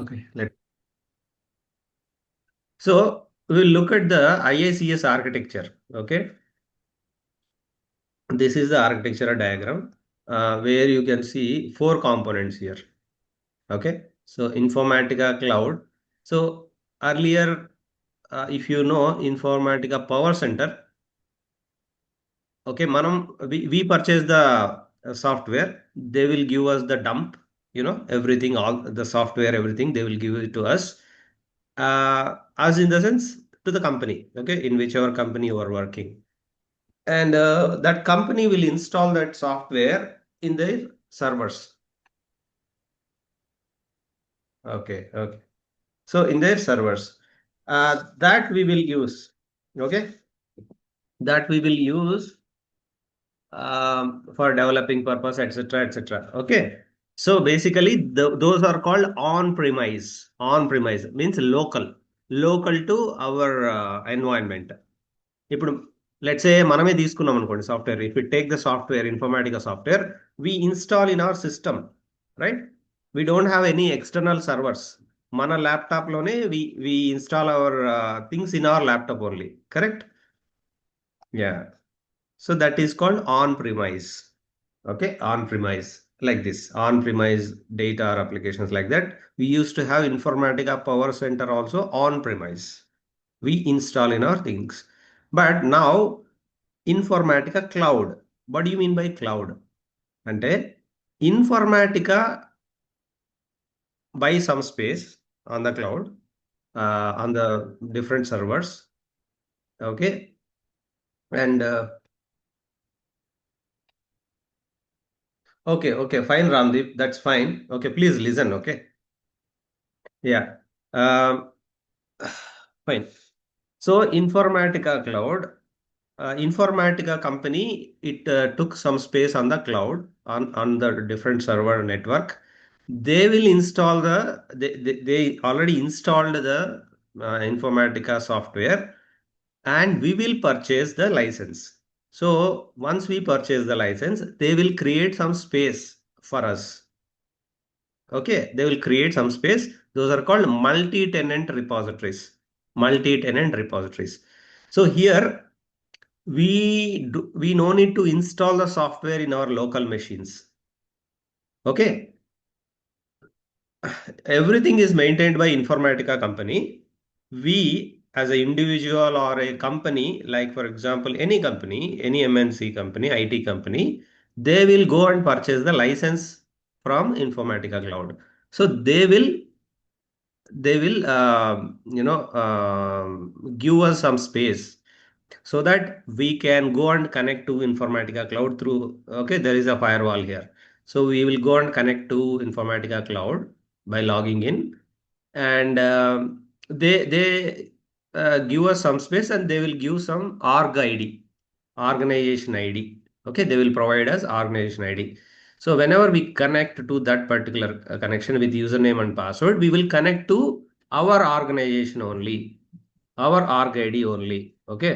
Okay. So we'll look at the IICS architecture. Okay. This is the architecture diagram where you can see 4 components here. Okay. So Informatica Cloud. So earlier, if you know Informatica Power Center, okay, we purchase the software. They will give us the dump, everything, all the software, everything, they will give it to us. As in the sense to the company, okay, in whichever company you are working. And that company will install that software in their servers. Okay, okay. So in their servers, that we will use, okay, that we will use for developing purpose, etc., etc. Okay. So basically, those are called on-premise. On-premise means local to our environment. ఇప్పుడు let's say మనమే తీసుకున్నాం అనుకోండి software. If you take the software, Informatica software, we install in our system, right? We don't have any external servers. మన laptop లోనే we install our things in our laptop only. Correct? Yeah. So that is called on-premise. Okay, on-premise, like this, on-premise data or applications like that. We used to have Informatica Power Center also on-premise. We install in our things. But now Informatica Cloud. What do you mean by cloud? Ante Informatica buy some space on the cloud, on the different servers. Okay, and okay, fine, Ramdeep, that's fine. Okay, please listen. Okay, yeah, um, fine. So Informatica Cloud, Informatica company, it took some space on the cloud, on the different server network. They will install they already installed the Informatica software, and we will purchase the license. So once we purchase the license, they will create some space for us. Okay, they will create some space. Those are called multi-tenant repositories. Multi-tenant repositories. So here we no need to install the software in our local machines. Okay, everything is maintained by Informatica company. We as an individual or a company, like for example, any company, any MNC company, IT company, they will go and purchase the license from Informatica Cloud. So they will give us some space so that we can go and connect to Informatica Cloud through, okay, there is a firewall here. So we will go and connect to Informatica Cloud by logging in, and they give us some space, and they will give some organization ID. Okay, they will provide us organization ID. So whenever we connect to that particular connection with username and password, we will connect to our organization only, our org ID only. Okay.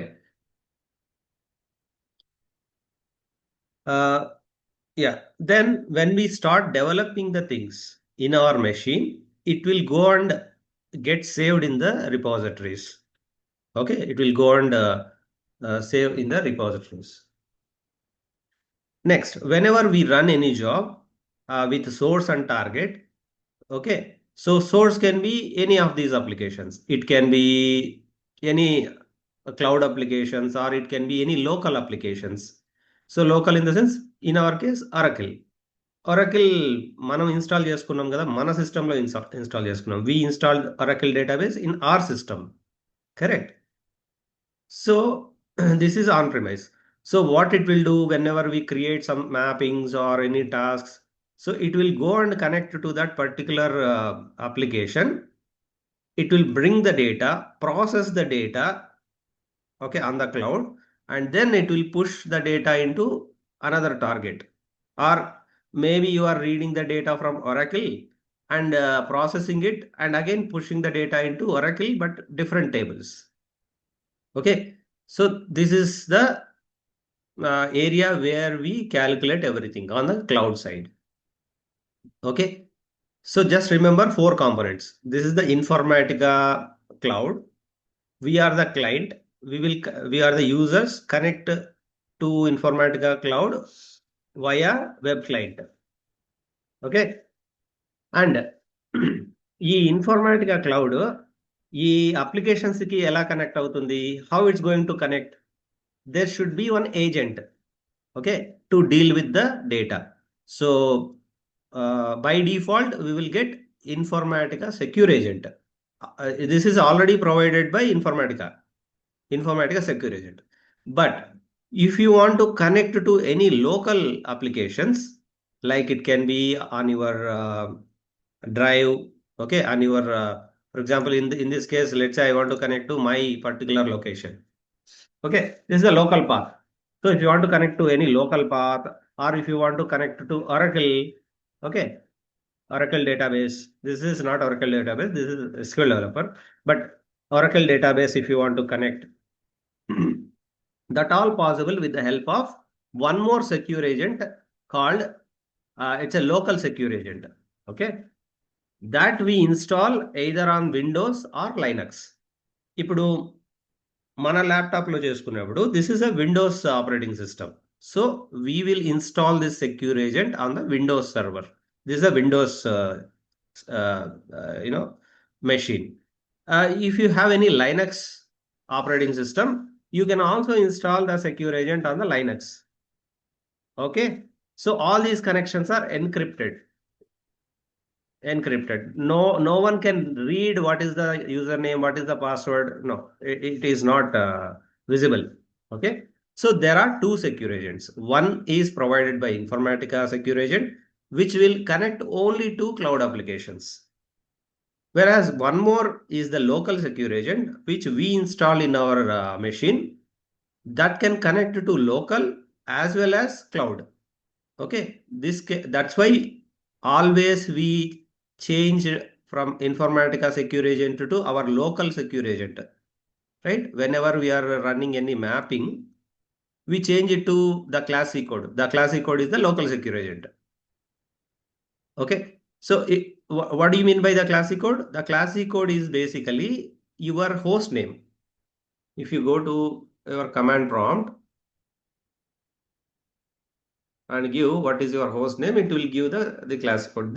Yeah, then when we start developing the things in our machine, it will go and get saved in the repositories. Okay, it will go and save in the repositories. Next, whenever we run any job with source and target, okay, so source can be any of these applications. It can be any cloud applications, or it can be any local applications. So local in the sense, in our case, Oracle మనం install చేసుకున్నాం కదా, మన సిస్టంలో install చేసుకున్నాం. We installed Oracle database in our system. Correct. So this is on-premise. So what it will do whenever we create some mappings or any tasks, so it will go and connect to that particular application. It will bring the data, process the data, okay, on the cloud, and then it will push the data into another target. Or maybe you are reading the data from Oracle and processing it, and again pushing the data into Oracle, but different tables. Okay, so this is the area where we calculate everything on the cloud side. Okay, So just remember four components. This is the Informatica cloud. We are the client. We are the users connect to Informatica cloud via web client. Okay. And ఈ ఇన్ఫర్మాటికా cloud ఈ applications కి ఎలా connect అవుతుంది? How it's going to connect? There should be one agent, okay, to deal with the data. So by default we will get Informatica secure agent. This is already provided by Informatica secure agent. But if you want to connect to any local applications, like it can be on your drive, okay, on your for example, in this case, let's say I want to connect to my particular location. Okay, this is a local path. So if you want to connect to any local path, or if you want to connect to Oracle, okay, Oracle database. This is not Oracle database. This is SQL developer, but Oracle database. If you want to connect, that all possible with the help of one more secure agent called it's a local secure agent. Okay, that we install either on Windows or Linux. ఇప్పుడు మన laptop లో చేసుకున్నప్పుడు this is a Windows operating system. So we will install this secure agent on the Windows server. This is a Windows you know machine. If you have any Linux operating system, you can also install the secure agent on the Linux. Okay, so all these connections are encrypted. No one can read what is the username, what is the password. No, it is not visible. Okay, so there are two secure agents. One is provided by Informatica secure agent, which will connect only to cloud applications, whereas one more is the local secure agent, which we install in our machine, that can connect to local as well as cloud. Okay, that's why always we change from Informatica secure agent to our local secure agent, right? Whenever we are running any mapping, we change it to the classic code. The classic code is the local secure agent. Okay, so what do you mean by the classic code? The classic code is basically your host name. If you go to your command prompt and give what is your host name, it will give the classic code.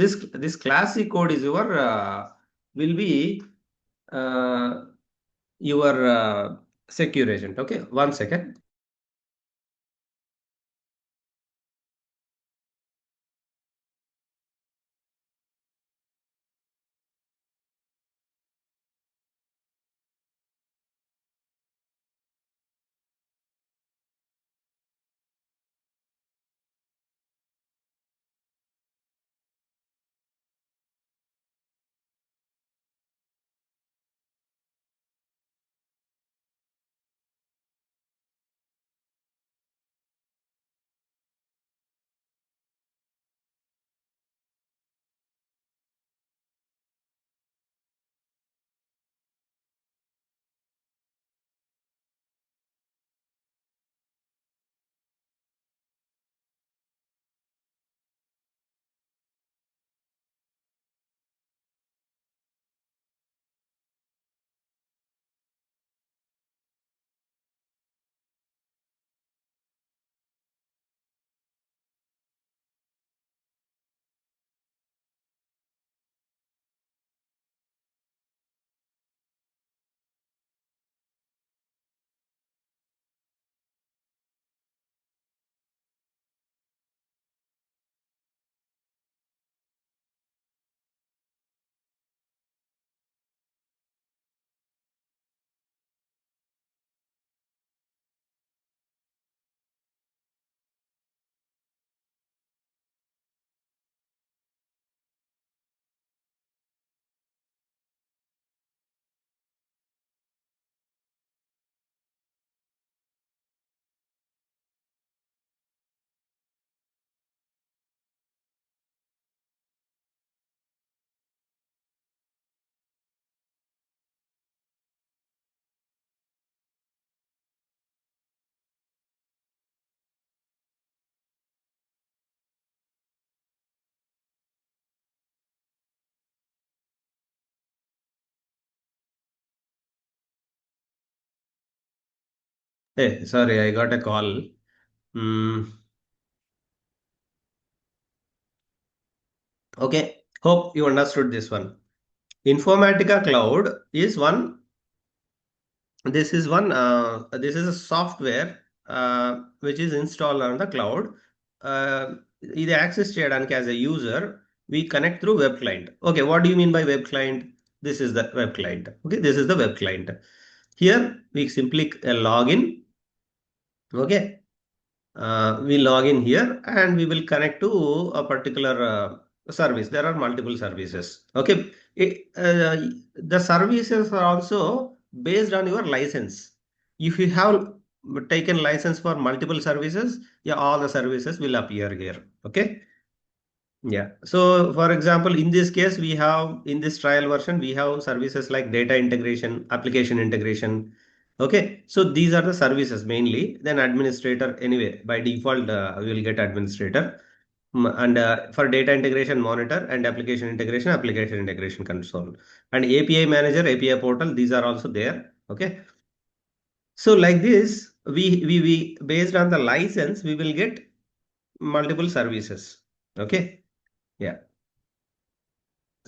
This classic code is your will be your secure agent. Okay, 1 second. Hey, sorry, I got a call. Mm, okay, hope you understood this one. Informatica Cloud is one. This is a software which is installed on the cloud. ఇది access చేయడానికి as a user we connect through web client. Okay, what do you mean by web client? This is the web client. Okay, this is the web client. Here we simply log in. Okay, we log in here and we will connect to a particular service. There are multiple services. Okay, the services are also based on your license. If you have taken license for multiple services, yeah, all the services will appear here. Okay. Yeah. So, for example, in this case, we have in this trial version, we have services like data integration, application integration. Okay. So these are the services mainly. Then administrator, anyway, by default, we will get administrator. And for data integration, monitor, and application integration console. And API manager, API portal, these are also there. Okay. So like this, we based on the license, we will get multiple services. Okay. Yeah.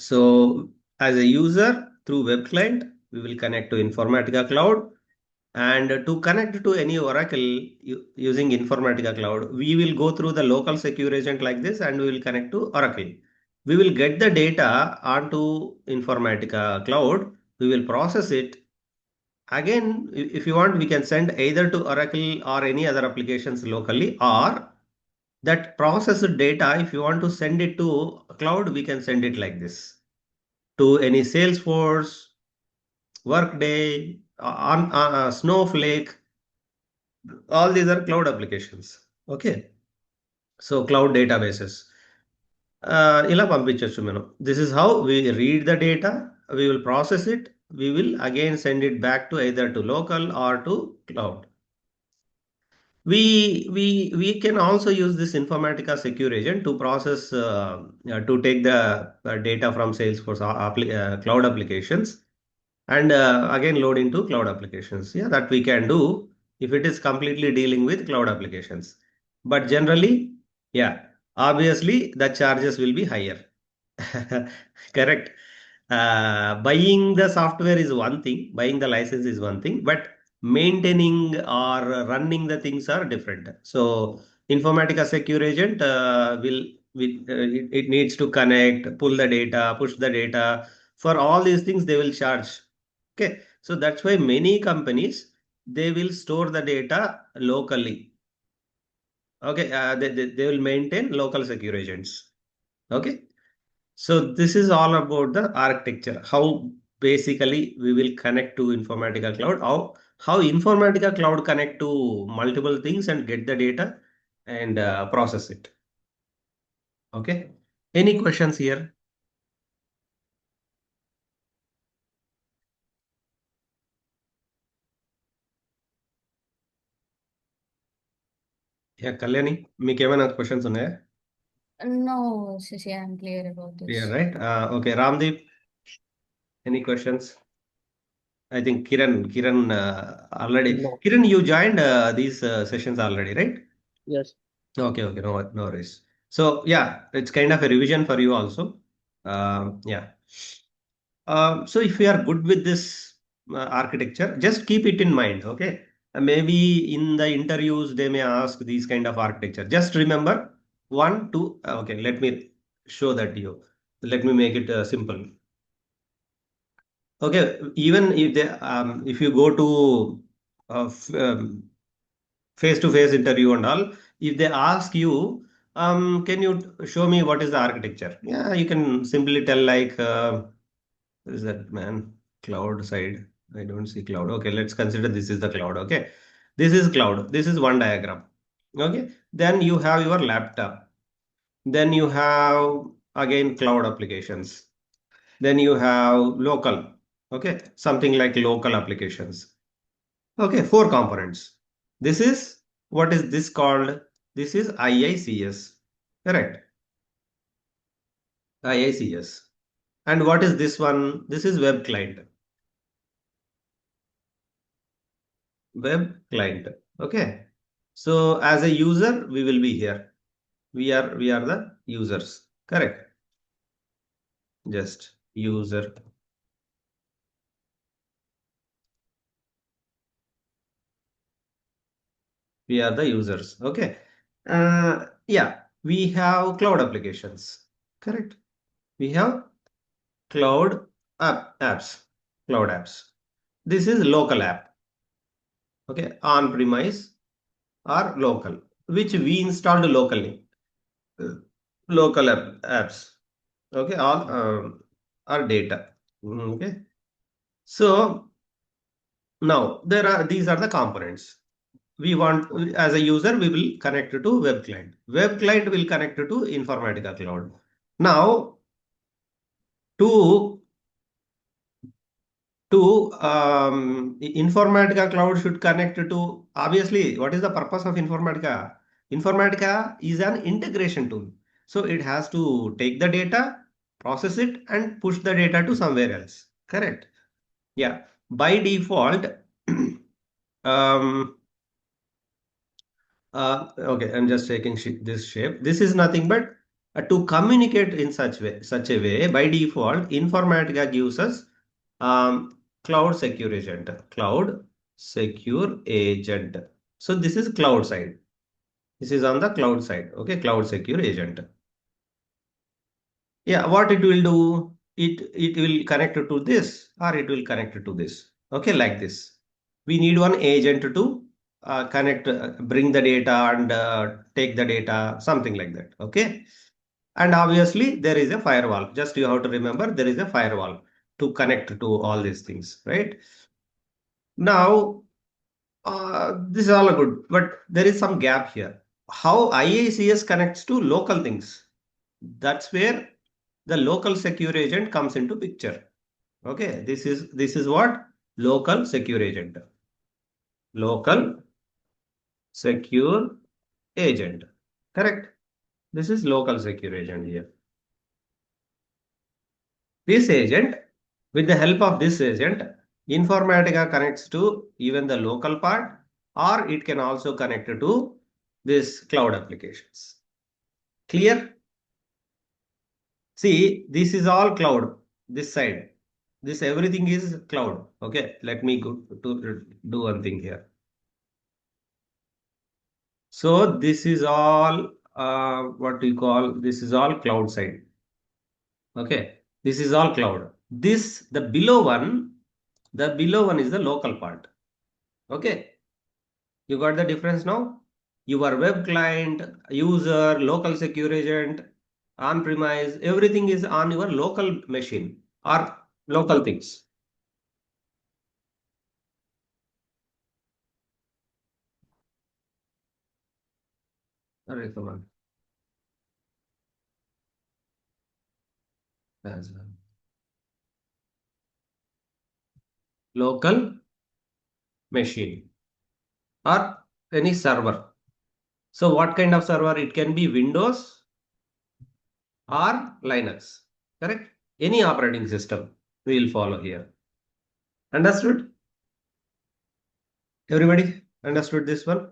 So as a user through web client, we will connect to Informatica Cloud, and to connect to any Oracle using Informatica Cloud, we will go through the local secure agent like this and we will connect to Oracle. We will get the data onto Informatica Cloud. We will process it. Again, if you want, we can send either to Oracle or any other applications locally, or that processed data, if you want to send it to cloud, we can send it like this to any Salesforce, Workday, Snowflake. All these are cloud applications. Okay. So cloud databases. ఇలా పంపించవచ్చు మనం. This is how we read the data. We will process it. We will again send it back to either to local or to cloud. We can also use this Informatica Secure Agent to process to take the data from Salesforce cloud applications and again load into cloud applications. Yeah, that we can do if it is completely dealing with cloud applications. But generally, yeah, obviously the charges will be higher. Correct. Buying the software is one thing, buying the license is one thing, but maintaining or running the things are different. So Informatica Secure Agent it needs to connect, pull the data, push the data. For all these things, they will charge. Okay, so that's why many companies, they will store the data locally. Okay, they will maintain local secure agents. Okay. So this is all about the architecture, how basically we will connect to Informatica Cloud, how Informatica Cloud connect to multiple things and get the data and process it. Okay. Any questions here? Yeah, Kalyani, మీకు ఏమైనా questions ఉన్నాయా? No, Shashi, I'm clear about this. Yeah, right. Okay, Ramdeep, any questions? I think Kiran already. No. Kiran, you joined these sessions already, right? Yes. Okay, okay, no worries. So yeah, it's kind of a revision for you also. Yeah. So if you are good with this architecture, just keep it in mind. Okay. Maybe in the interviews they may ask these kind of architecture. Just remember one, two. Okay, let me show that to you. Let me make it simple. Okay, even if they if you go to face-to-face interview and all, if they ask you, can you show me what is the architecture? Yeah, you can simply tell like, what is that, man? Cloud side. I don't see cloud. Okay, let's consider this is the cloud. Okay, this is cloud. This is one diagram. Okay, then you have your laptop. Then you have again cloud applications. Then you have local. Okay, something like local applications. Okay, four components. This is, what is this called? This is IICS. Correct. IICS. And what is this one? This is web client. Web client. Okay. So as a user, we will be here. We are the users. Correct. Just user. We are the users. Okay. Yeah, we have cloud applications. Correct. We have cloud apps. Cloud apps. This is local app. Okay. On premise or local, which we installed locally. Local apps. Okay. All are data. Okay. So now there are these are the components. We want as a user we will connect to web client. Web client will connect to Informatica cloud. Now to Informatica cloud should connect to, obviously, what is the purpose of Informatica? Informatica is an integration tool. So it has to take the data, process it, and push the data to somewhere else. Correct? Yeah. By default, um, okay, I'm just taking this shape. This is nothing but to communicate in such a way. By default, Informatica gives us cloud secure agent. Cloud secure agent. So this is cloud side. This is on the cloud side. Okay, cloud secure agent. Yeah, what it will do? It will connect to this or it will connect to this. Okay, like this. We need one agent to connect, bring the data and take the data, something like that. Okay. And obviously there is a firewall. Just you have to remember there is a firewall to connect to all these things, right? Now, this is all good, but there is some gap here. How IICS connects to local things? That's where the local secure agent comes into picture. Okay, this is what local secure agent. Local secure agent. Correct. This is local secure agent here. This agent, with the help of this agent, Informatica connects to even the local part, or it can also connect to this cloud applications. Clear? See, this is all cloud. This side, this everything is cloud. Okay, let me go to do one thing here. So this is all what we call, this is all cloud side. Okay, this is all cloud. This the below one is the local part. Okay, you got the difference now? Your web client, user, local secure agent, on premise, everything is on your local machine or local things. Alright, come on. As a local machine or any server. So what kind of server? It can be Windows or Linux. Correct? Any operating system we will follow here. Understood? Everybody understood this one?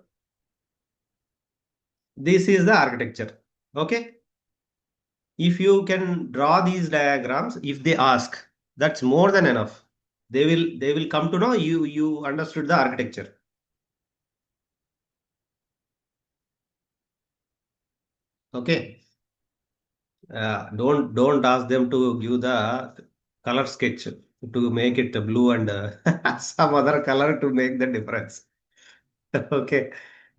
This is the architecture. Okay. If you can draw these diagrams, if they ask, that's more than enough. They will come to know you understood the architecture. Okay. Don't ask them to give the color sketch to make it blue and some other color to make the difference. Okay.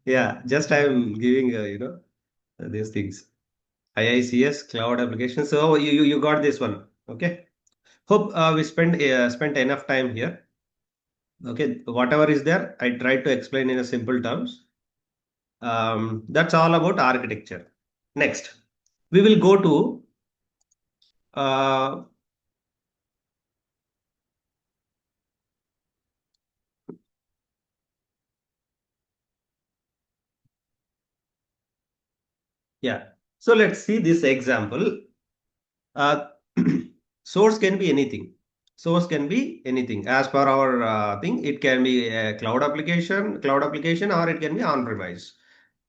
Yeah. Just I am giving these things. IICS cloud application. So you got this one. Okay. Hope we spent enough time here. Okay. Whatever is there, I tried to explain in a simple terms. That's all about architecture. Next, we will go to uh, yeah. So let's see this example. Uh, source can be anything. Source can be anything. As per our thing, it can be a cloud application, or it can be on-premise.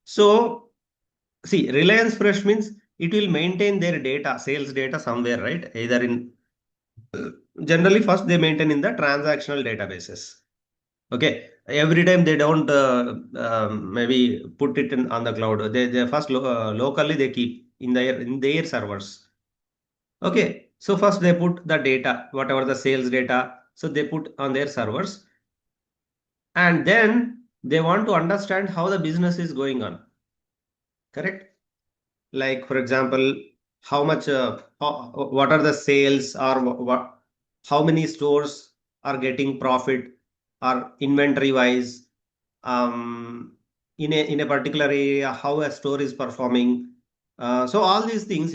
So see, Reliance Fresh means it will maintain their data, sales data somewhere, right? Either in generally first they maintain in the transactional databases. Okay, every time they don't maybe put it on the cloud. They first locally they keep in their servers. Okay, so first they put the data, whatever the sales data, so they put on their servers, and then they want to understand how the business is going on. Correct? Like for example, how much, what are the sales, or what, how many stores are getting profit, or inventory wise, in a particular area, how a store is performing. So all these things,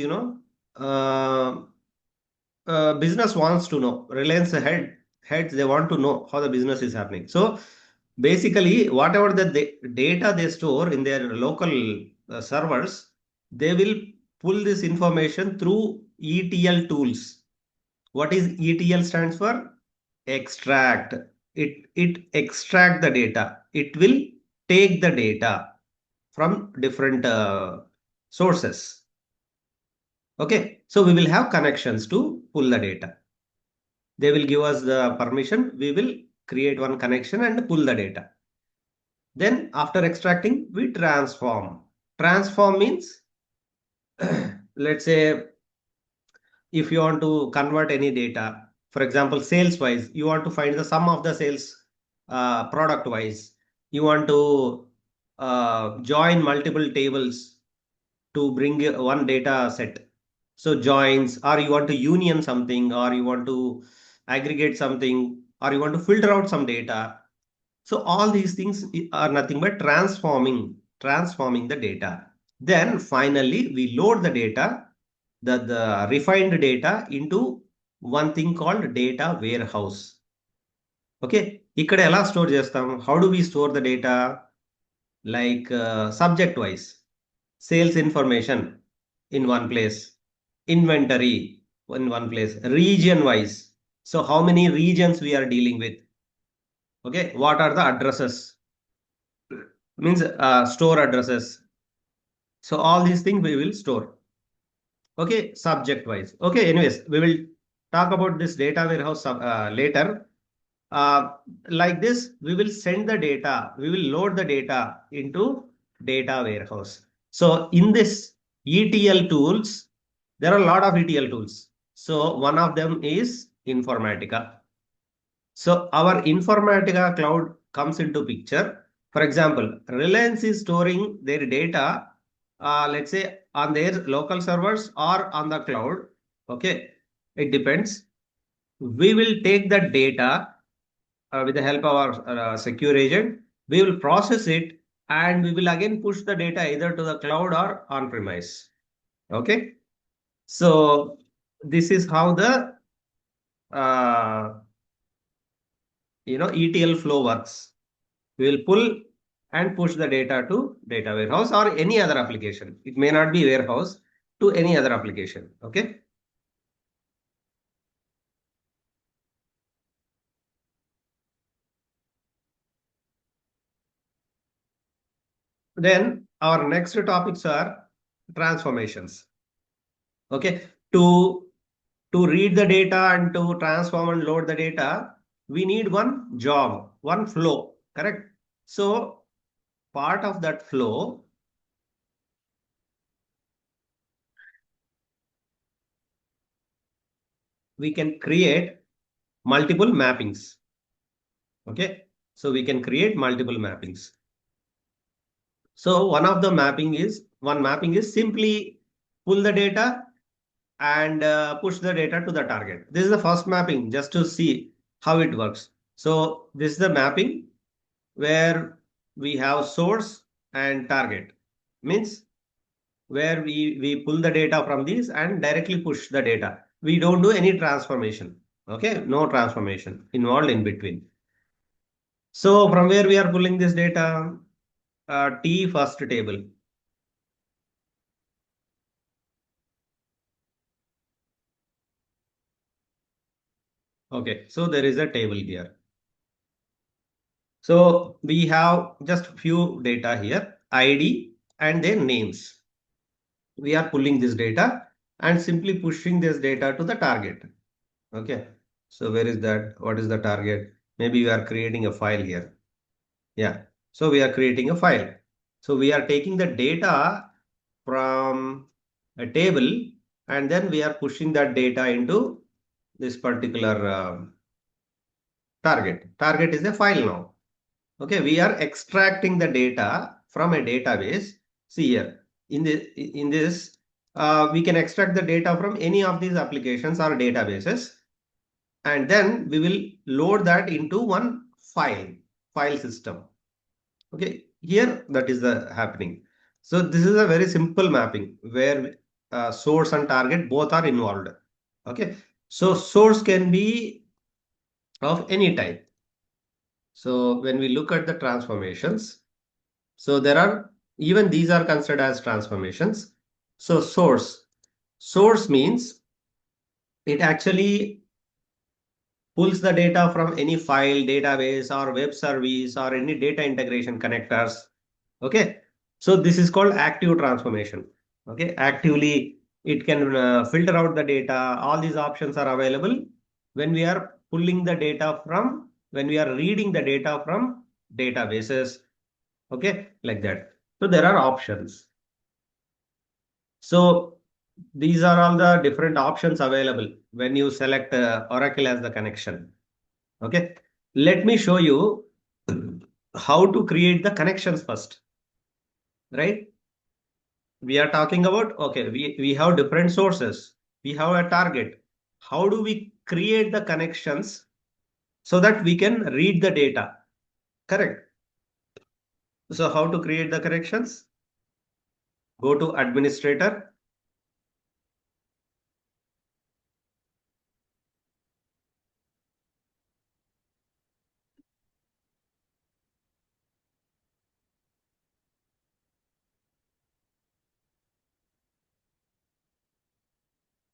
uh, business wants to know. Reliance heads, they want to know how the business is happening. So basically, whatever the data they store in their local servers, they will pull this information through ETL tools. What is ETL stands for? Extract. It extract the data. It will take the data from different sources. Okay, so we will have connections to pull the data. They will give us the permission. We will create one connection and pull the data. Then after extracting, we transform. Transform means, let's say, if you want to convert any data, for example, sales wise, you want to find the sum of the sales product wise. You want to join multiple tables to bring one data set. So joins, or you want to union something, or you want to aggregate something, or you want to filter out some data. So all these things are nothing but transforming the data. Then finally we load the data, the refined data into one thing called data warehouse. Okay, ఇక్కడ ఎలా store చేస్తాం? How do we store the data? Like subject wise, sales information in one place, inventory in one place, region wise. So how many regions we are dealing with? Okay, what are the addresses? Means store addresses. So all these things we will store. Okay, subject wise. Okay, anyways, we will talk about this data warehouse later. Uh, like this, we will send the data, we will load the data into data warehouse. So in this ETL tools, there are a lot of ETL tools. So one of them is Informatica. So our Informatica cloud comes into picture. For example, Reliance is storing their data, let's say on their local servers or on the cloud. Okay, it depends. We will take the data with the help of our secure agent. We will process it, and we will again push the data either to the cloud or on premise. Okay, so this is how the uh, ETL flow works. We will pull and push the data to data warehouse or any other application. It may not be warehouse, to any other application. Okay. Then our next topics are transformations. Okay. To read the data and to transform and load the data, we need one job, one flow. Correct. So part of that flow, we can create multiple mappings. Okay. So we can create multiple mappings. So one mapping is simply pull the data and push the data to the target. This is the first mapping, just to see how it works. So this is the mapping where we have source and target. Means where we pull the data from these and directly push the data. We don't do any transformation. Okay, no transformation involved in between. So from where we are pulling this data? T first table. Okay, so there is a table here. So we have just few data here, ID and then names. We are pulling this data and simply pushing this data to the target. Okay. So where is that? What is the target? Maybe we are creating a file here. Yeah. So we are creating a file. So we are taking the data from a table and then we are pushing that data into this particular target. Target is a file now. Okay, we are extracting the data from a database. See here, in this, we can extract the data from any of these applications or databases, and then we will load that into one file system. Okay, here that is the happening. So this is a very simple mapping where source and target both are involved. Okay, so source can be of any type. So when we look at the transformations, so there are, even these are considered as transformations. So source means it actually pulls the data from any file, database, or web service, or any data integration connectors. Okay. So this is called active transformation. Okay. Actively, it can filter out the data. All these options are available when we are pulling the data from, when we are reading the data from databases. Okay. Like that. So there are options. So these are all the different options available when you select Oracle as the connection. Okay. Let me show you how to create the connections first, right? We are talking about, okay, we have different sources. We have a target. How do we create the connections so that we can read the data? Correct. So how to create the connections? Go to administrator.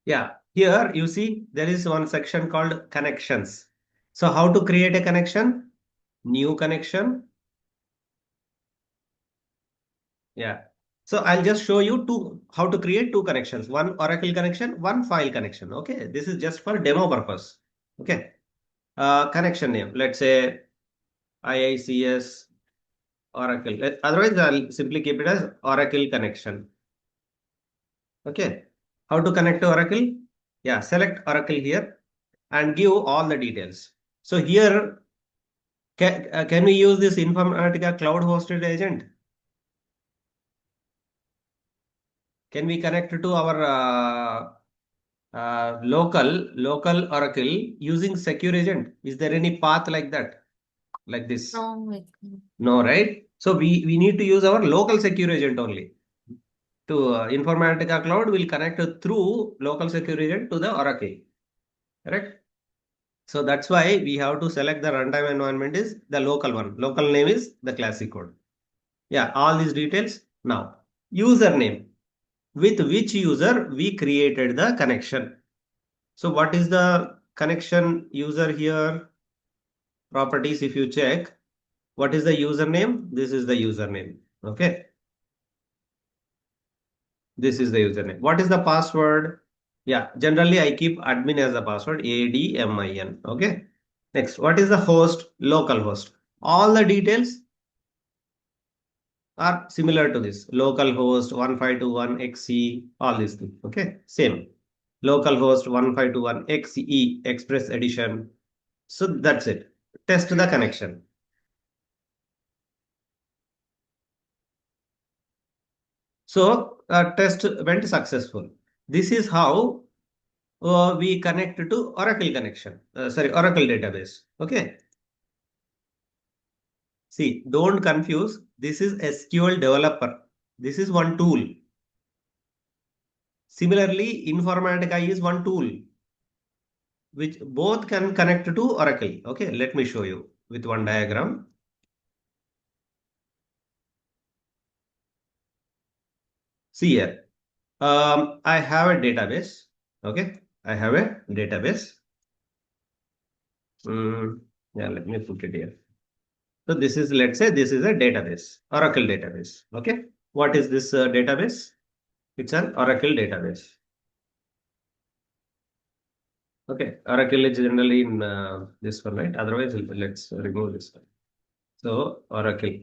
Yeah, here you see there is one section called connections. So how to create a connection? New connection. Yeah. So I'll just show you how to create two connections, one Oracle connection, one file connection. Okay. This is just for demo purpose. Okay. Connection name, let's say IICS Oracle. Otherwise, I'll simply keep it as Oracle connection. Okay. How to connect to Oracle? Yeah. Select Oracle here and give all the details. So here, can we use this Informatica cloud hosted agent? Can we connect to our local Oracle using secure agent? Is there any path like that, like this? Wrong with me. No, right? So we need to use our local secure agent only. To Informatica cloud will connect through local secure agent to the Oracle, correct? So that's why we have to select the runtime environment is the local one. Local name is the classic code. Yeah, all these details. Now, username, with which user we created the connection. So what is the connection user here? Properties, if you check, what is the username? This is the username. Okay. This is the username. What is the password? Yeah, generally I keep admin as the password, ADMIN. Okay. Next, what is the host? Local host. All the details are similar to this. Local host 1521XE, all these things. Okay. Same. Local host 1521XE, Express Edition. So that's it. Test the connection. So test went successful. This is how we connect to Oracle connection. Sorry, Oracle database. Okay. See, don't confuse. This is SQL developer. This is one tool. Similarly, Informatica is one tool which both can connect to Oracle. Okay, let me show you with one diagram. See here. I have a database. Okay, I have a database. Yeah, let me put it here. So this is, let's say this is a database, Oracle database. Okay. What is this database? It's an Oracle database. Okay. Oracle is generally in this one, right? Otherwise, let's remove this one. So Oracle.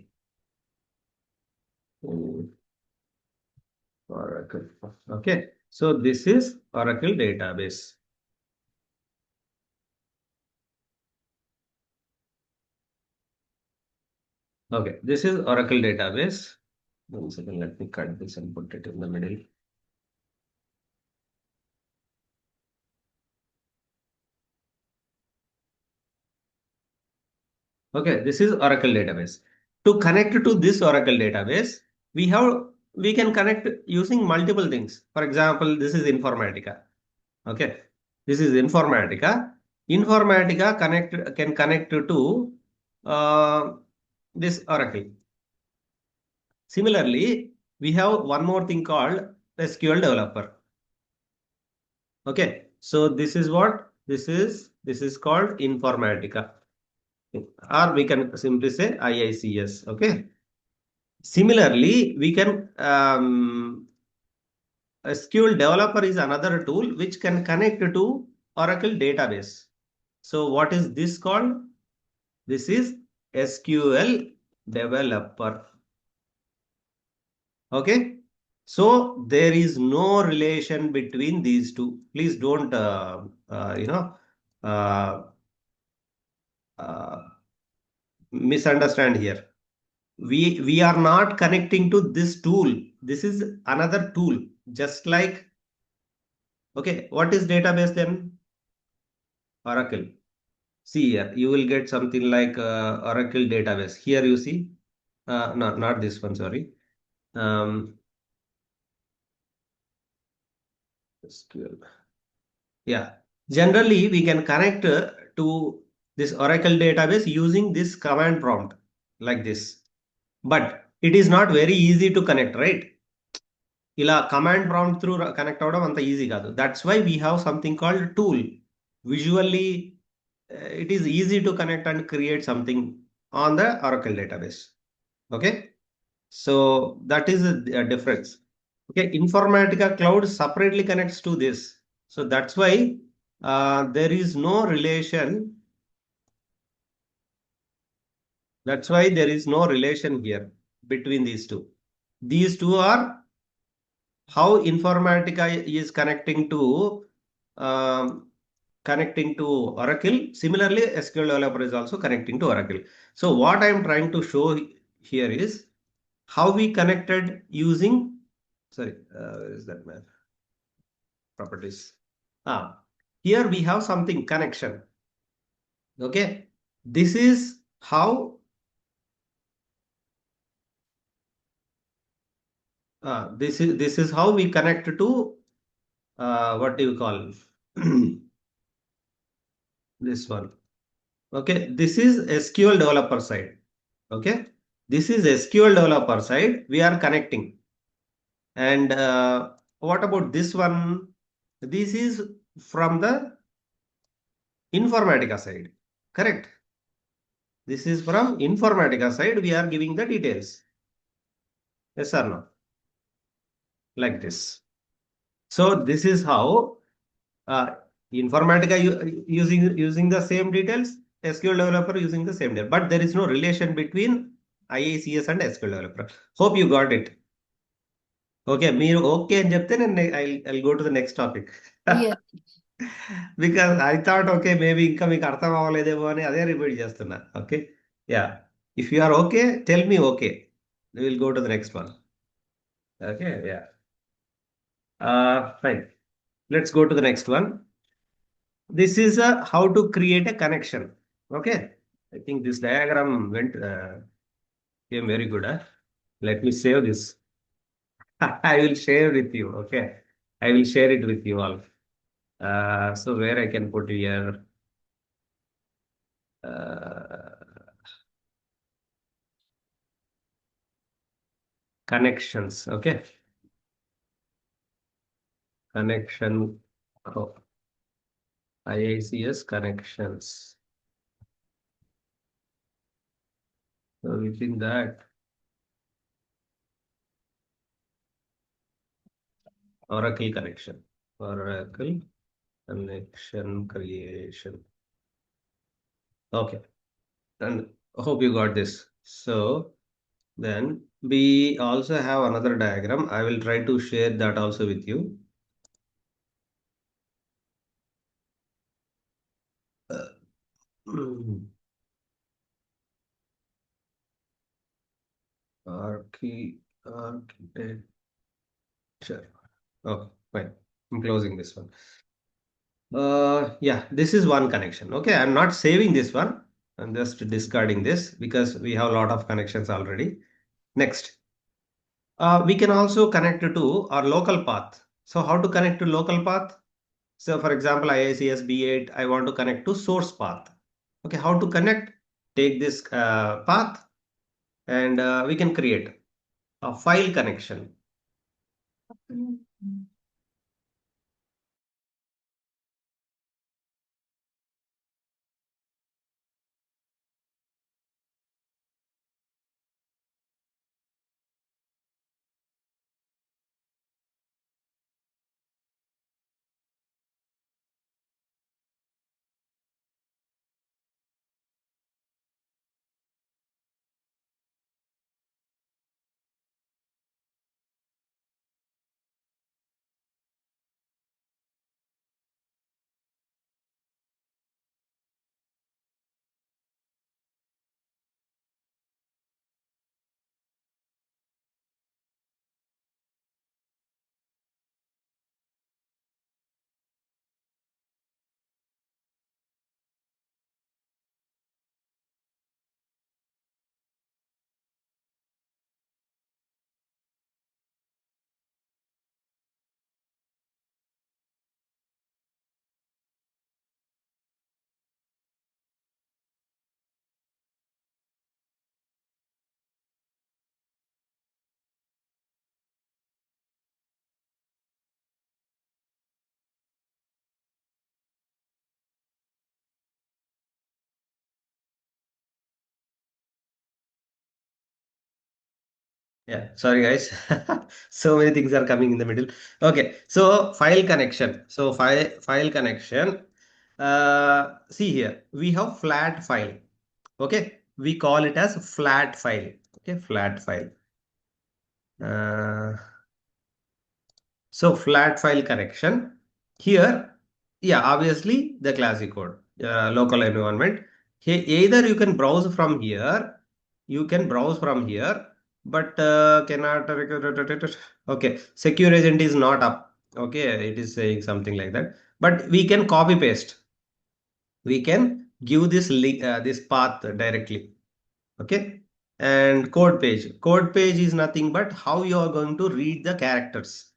Mm, Oracle. Okay. So this is Oracle database. Okay. This is Oracle database. 1 second. Let me cut this and put it in the middle. Okay, this is Oracle database. To connect to this Oracle database, we can connect using multiple things. For example, this is Informatica. Okay, this is Informatica. Informatica can connect to uh, this Oracle. Similarly, we have one more thing called SQL developer. Okay, so this is what this is called Informatica, or we can simply say IICS. Okay. Similarly, we can SQL developer is another tool which can connect to Oracle database. So what is this called? This is SQL developer. Okay. So there is no relation between these two. Please don't, uh, uh, misunderstand here. We are not connecting to this tool. This is another tool, just like, okay, what is database then? Oracle. See here, you will get something like Oracle database. Here you see, no, not this one, sorry. Um, SQL. Yeah, generally we can connect to this Oracle database using this command prompt like this. But it is not very easy to connect, right? ఇలా command prompt through connect అవ్వడం అంత easy కాదు. That's why we have something called tool. Visually it is easy to connect and create something on the Oracle database. Okay, so that is a difference. Okay, Informatica Cloud separately connects to this, so that's why there is no relation. That's why there is no relation here between these two. These two are how Informatica is connecting to Oracle. Similarly, SQL developer is also connecting to Oracle. So what I am trying to show here is how we connected using, sorry, where is that map? Properties. Here we have something connection. Okay, this is how this is how we connect to what do you call this one. Okay, this is SQL developer side. Okay, this is SQL developer side. We are connecting. And what about this one? This is from the Informatica side. Correct. This is from Informatica side. We are giving the details. Yes or no? Like this. So this is how Informatica using the same details, SQL developer using the same detail, but there is no relation between IICS and SQL developer. Hope you got it. Okay, మీరు okay అని చెప్తే నేను I'll go to the next topic. Yes. Because I thought, okay, maybe ఇంకా మీకు అర్థం అవ్వలేదేమో అని అదే repeat చేస్తున్నా. Okay, yeah. If you are okay, tell me okay. We will go to the next one. Okay, yeah. Fine. Let's go to the next one. This is how to create a connection. Okay, I think this diagram came very good. Let me save this. I will share with you. Okay, I will share it with you all. So where I can put here connections. Okay, connection. Oh, IICS connections. So within that, Oracle connection, Oracle connection creation. Okay, and hope you got this. So then we also have another diagram. I will try to share that also with you. Architecture. Okay, fine. I'm closing this one. Yeah, this is one connection. Okay, I'm not saving this one. I'm just discarding this because we have a lot of connections already. Next, we can also connect to our local path. So how to connect to local path? So for example, IICS B8, I want to connect to source path. Okay, how to connect? Take this path and we can create a file connection. Yeah, sorry guys. So many things are coming in the middle. Okay, so file connection. So file connection. See here, we have flat file. Okay, we call it as flat file. Okay, flat file. Uh, so flat file connection. Here, yeah, obviously the classic code, local environment. Here, either you can browse from here, but cannot. Okay, secure agent is not up. Okay, it is saying something like that. But we can copy paste. We can give this link, this path directly. Okay, and code page. Code page is nothing but how you are going to read the characters.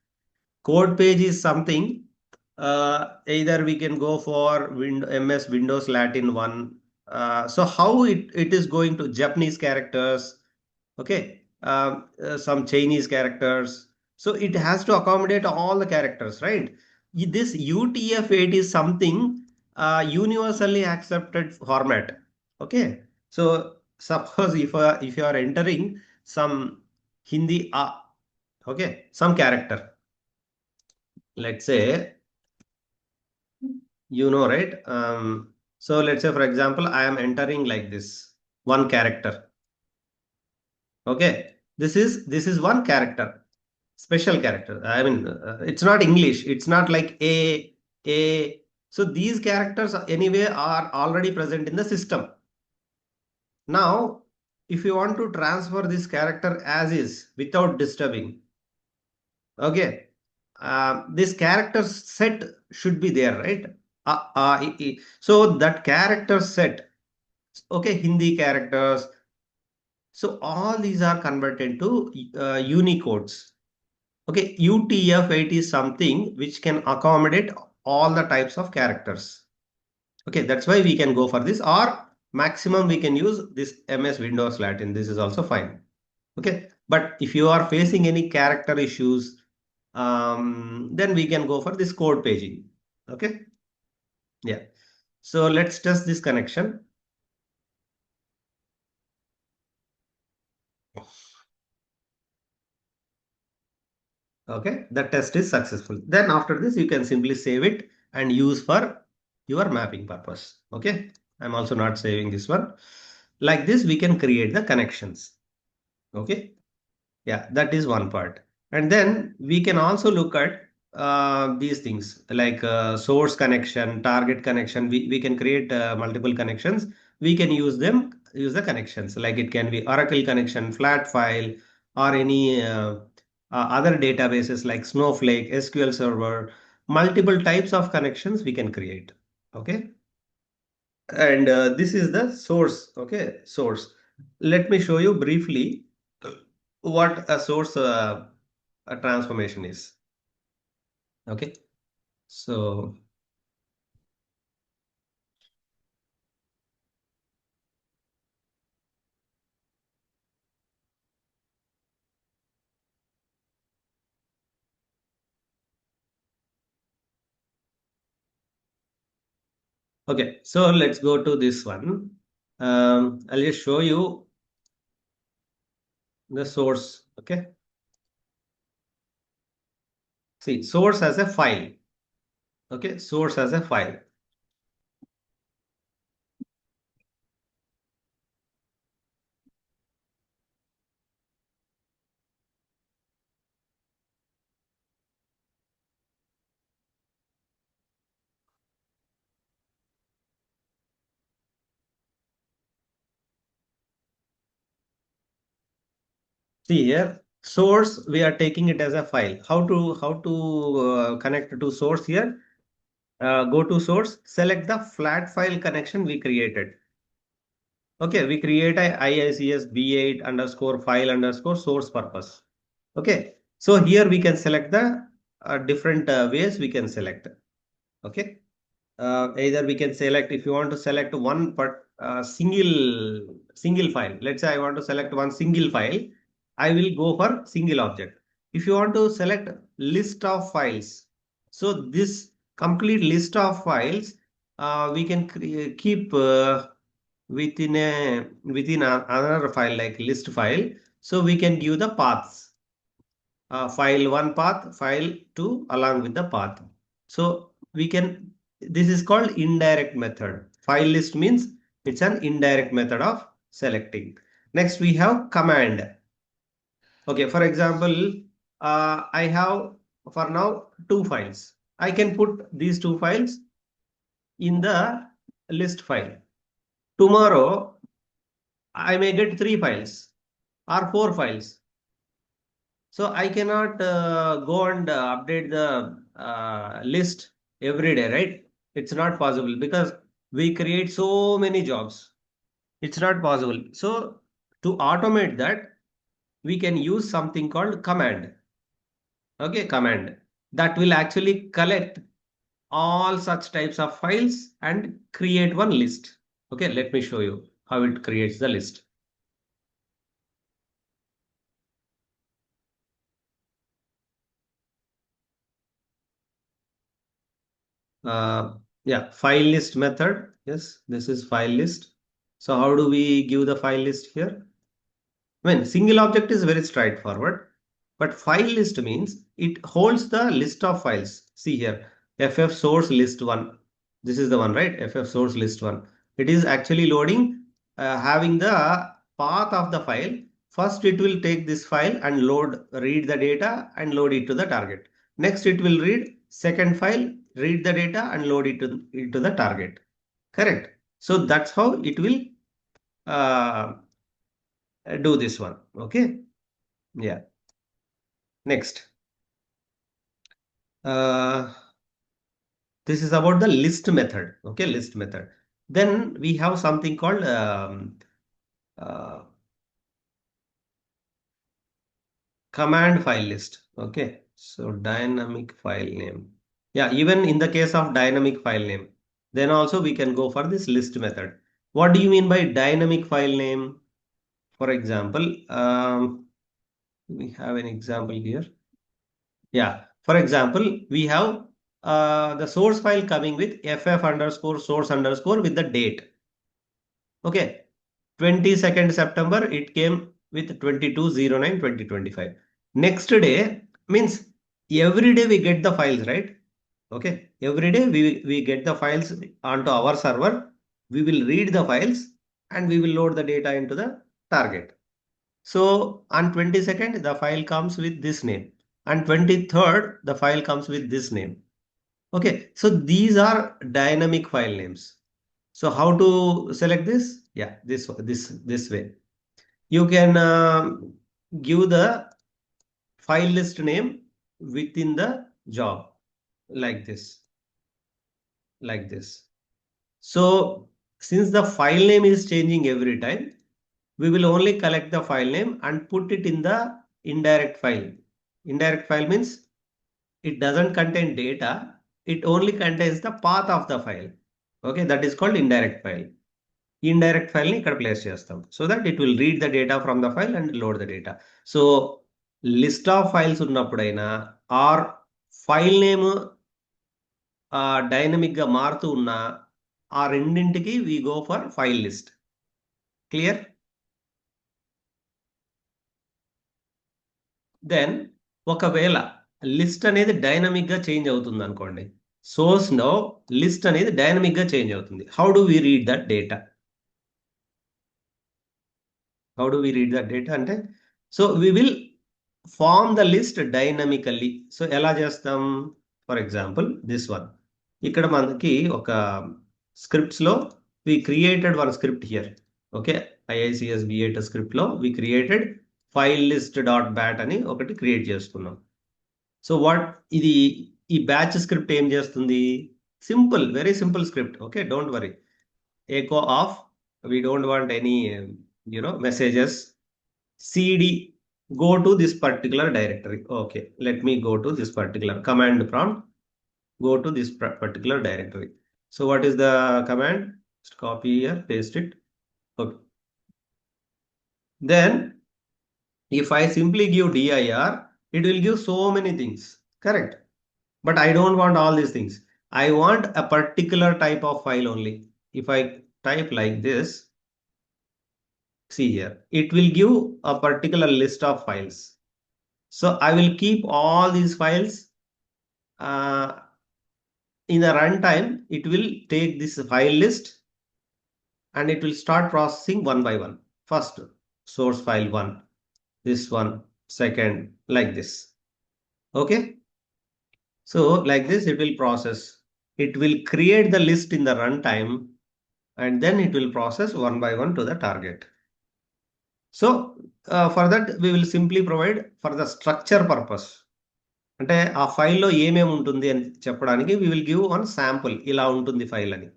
Code page is something, either we can go for MS Windows Latin 1. So how it is going to Japanese characters, okay, some Chinese characters. So it has to accommodate all the characters, right? This UTF-8 is something universally accepted format. Okay, so suppose if you are entering some Hindi, okay, some character, let's say, right? So let's say, for example, I am entering like this one character. Okay, this is one character, special character. I mean, it's not English. It's not like a. So these characters anyway are already present in the system. Now, if you want to transfer this character as is without disturbing, okay, this character set should be there, right? So that character set, okay, Hindi characters. So all these are converted to Unicodes. Okay, UTF-8 is something which can accommodate all the types of characters. Okay, that's why we can go for this, or maximum we can use this MS Windows Latin. This is also fine. Okay, but if you are facing any character issues, then we can go for this code paging. Okay, yeah. So let's test this connection. Okay, the test is successful. Then after this, you can simply save it and use for your mapping purpose. Okay, I'm also not saving this one. Like this, we can create the connections. Okay, yeah, that is one part. And then we can also look at these things like source connection, target connection. We can create multiple connections. We can use them, use the connections. Like it can be Oracle connection, flat file, or any other databases like Snowflake, SQL Server. Multiple types of connections we can create. Okay. And this is the source. Okay, source. Let me show you briefly what a source a transformation is. Okay, so okay, so let's go to this one. I'll just show you the source. Okay, see, source as a file. Okay, source as a file. See here, source we are taking it as a file. How to connect to source here? Go to source, select the flat file connection we created. Okay, we create a IICS B8 underscore file underscore source purpose. Okay, so here we can select the different ways we can select. Okay, either we can select if you want to select one but single file. Let's say I want to select one single file. I will go for single object. If you want to select list of files, so this complete list of files we can keep within another file like list file. So we can give the paths, file 1 path, file 2 along with the path. So we can, this is called indirect method. File list means it's an indirect method of selecting. Next we have command. Okay, for example, I have for now two files. I can put these two files in the list file. Tomorrow I may get three files or four files. So I cannot go and update the list every day, right? It's not possible because we create so many jobs. It's not possible. So to automate that, we can use something called command. Okay, command that will actually collect all such types of files and create one list. Okay, let me show you how it creates the list. Uh, yeah, file list method. Yes, this is file list. So how do we give the file list here? I mean, single object is very straightforward, but file list means it holds the list of files. See here, FF source list one. This is the one, right? FF source list one. It is actually loading, having the path of the file. First, it will take this file and read the data and load it to the target. Next, it will read second file, read the data and load it to the target. Correct. So that's how it will uh, do this one. Okay. Yeah. Next. Uh, this is about the list method. Okay. List method. Then we have something called uh, command file list. Okay. So dynamic file name. Yeah. Even in the case of dynamic file name, then also we can go for this list method. What do you mean by dynamic file name? For example, we have an example here. Yeah. For example, we have the source file coming with ff underscore source underscore with the date. Okay. 22nd September, it came with 22/09/2025. Next day means every day we get the files, right? Okay, every day we get the files onto our server. We will read the files and we will load the data into the target. So on 22nd, the file comes with this name. On 23rd, the file comes with this name. Okay, so these are dynamic file names. So how to select this? Yeah, this way. You can give the file list name within the job like this. So since the file name is changing every time, we will only collect the file name and put it in the indirect file. Indirect file means it doesn't contain data. It only contains the path of the file. Okay, that is called indirect file. Indirect file ni ikkada place chestam so that it will read the data from the file and load the data. So list of files ఉన్నప్పుడైనా or file name dynamic గా మారుతూ ఉన్నా ఆ రెండింటికి we go for file list. Clear? Then ఒకవేళ list అనేది dynamic గా change అవుతుంది అనుకోండి. సోర్స్ లో లిస్ట్ అనేది డైనమిక్ గా చేంజ్ అవుతుంది. How do we read that data? How do we read that data అంటే so we will form the list dynamically. So ఎలా చేస్తాం? For example this one. ఇక్కడ మనకి ఒక స్క్రిప్ట్స్ లో we created one script here. Okay, IICS B8 script లో we created file list dot bat అని ఒకటి క్రియేట్ చేసుకున్నాం. సో వాట్ ఇది ఈ బ్యాచ్ స్క్రిప్ట్ ఏం చేస్తుంది? Simple, very simple script. Okay, don't worry. echo of, we don't want any messages. cd go to this particular directory. Okay, let me go to this particular command prompt. Go to this particular directory. So what is the command? Just copy here, paste it. Okay, then if I simply give dir, it will give so many things, correct? But I don't want all these things. I want a particular type of file only. If I type like this, see here, it will give a particular list of files. So I will keep all these files. In the runtime, it will take this file list and it will start processing one by one. First, source file 1, this one, second, like this. Okay, so like this it will process. It will create the list in the runtime and then it will process one by one to the target. So for that we will simply provide for the structure purpose. అంటే ఆ ఫైల్లో ఏమేమి ఉంటుంది అని చెప్పడానికి we will give one sample. ఇలా ఉంటుంది file అని.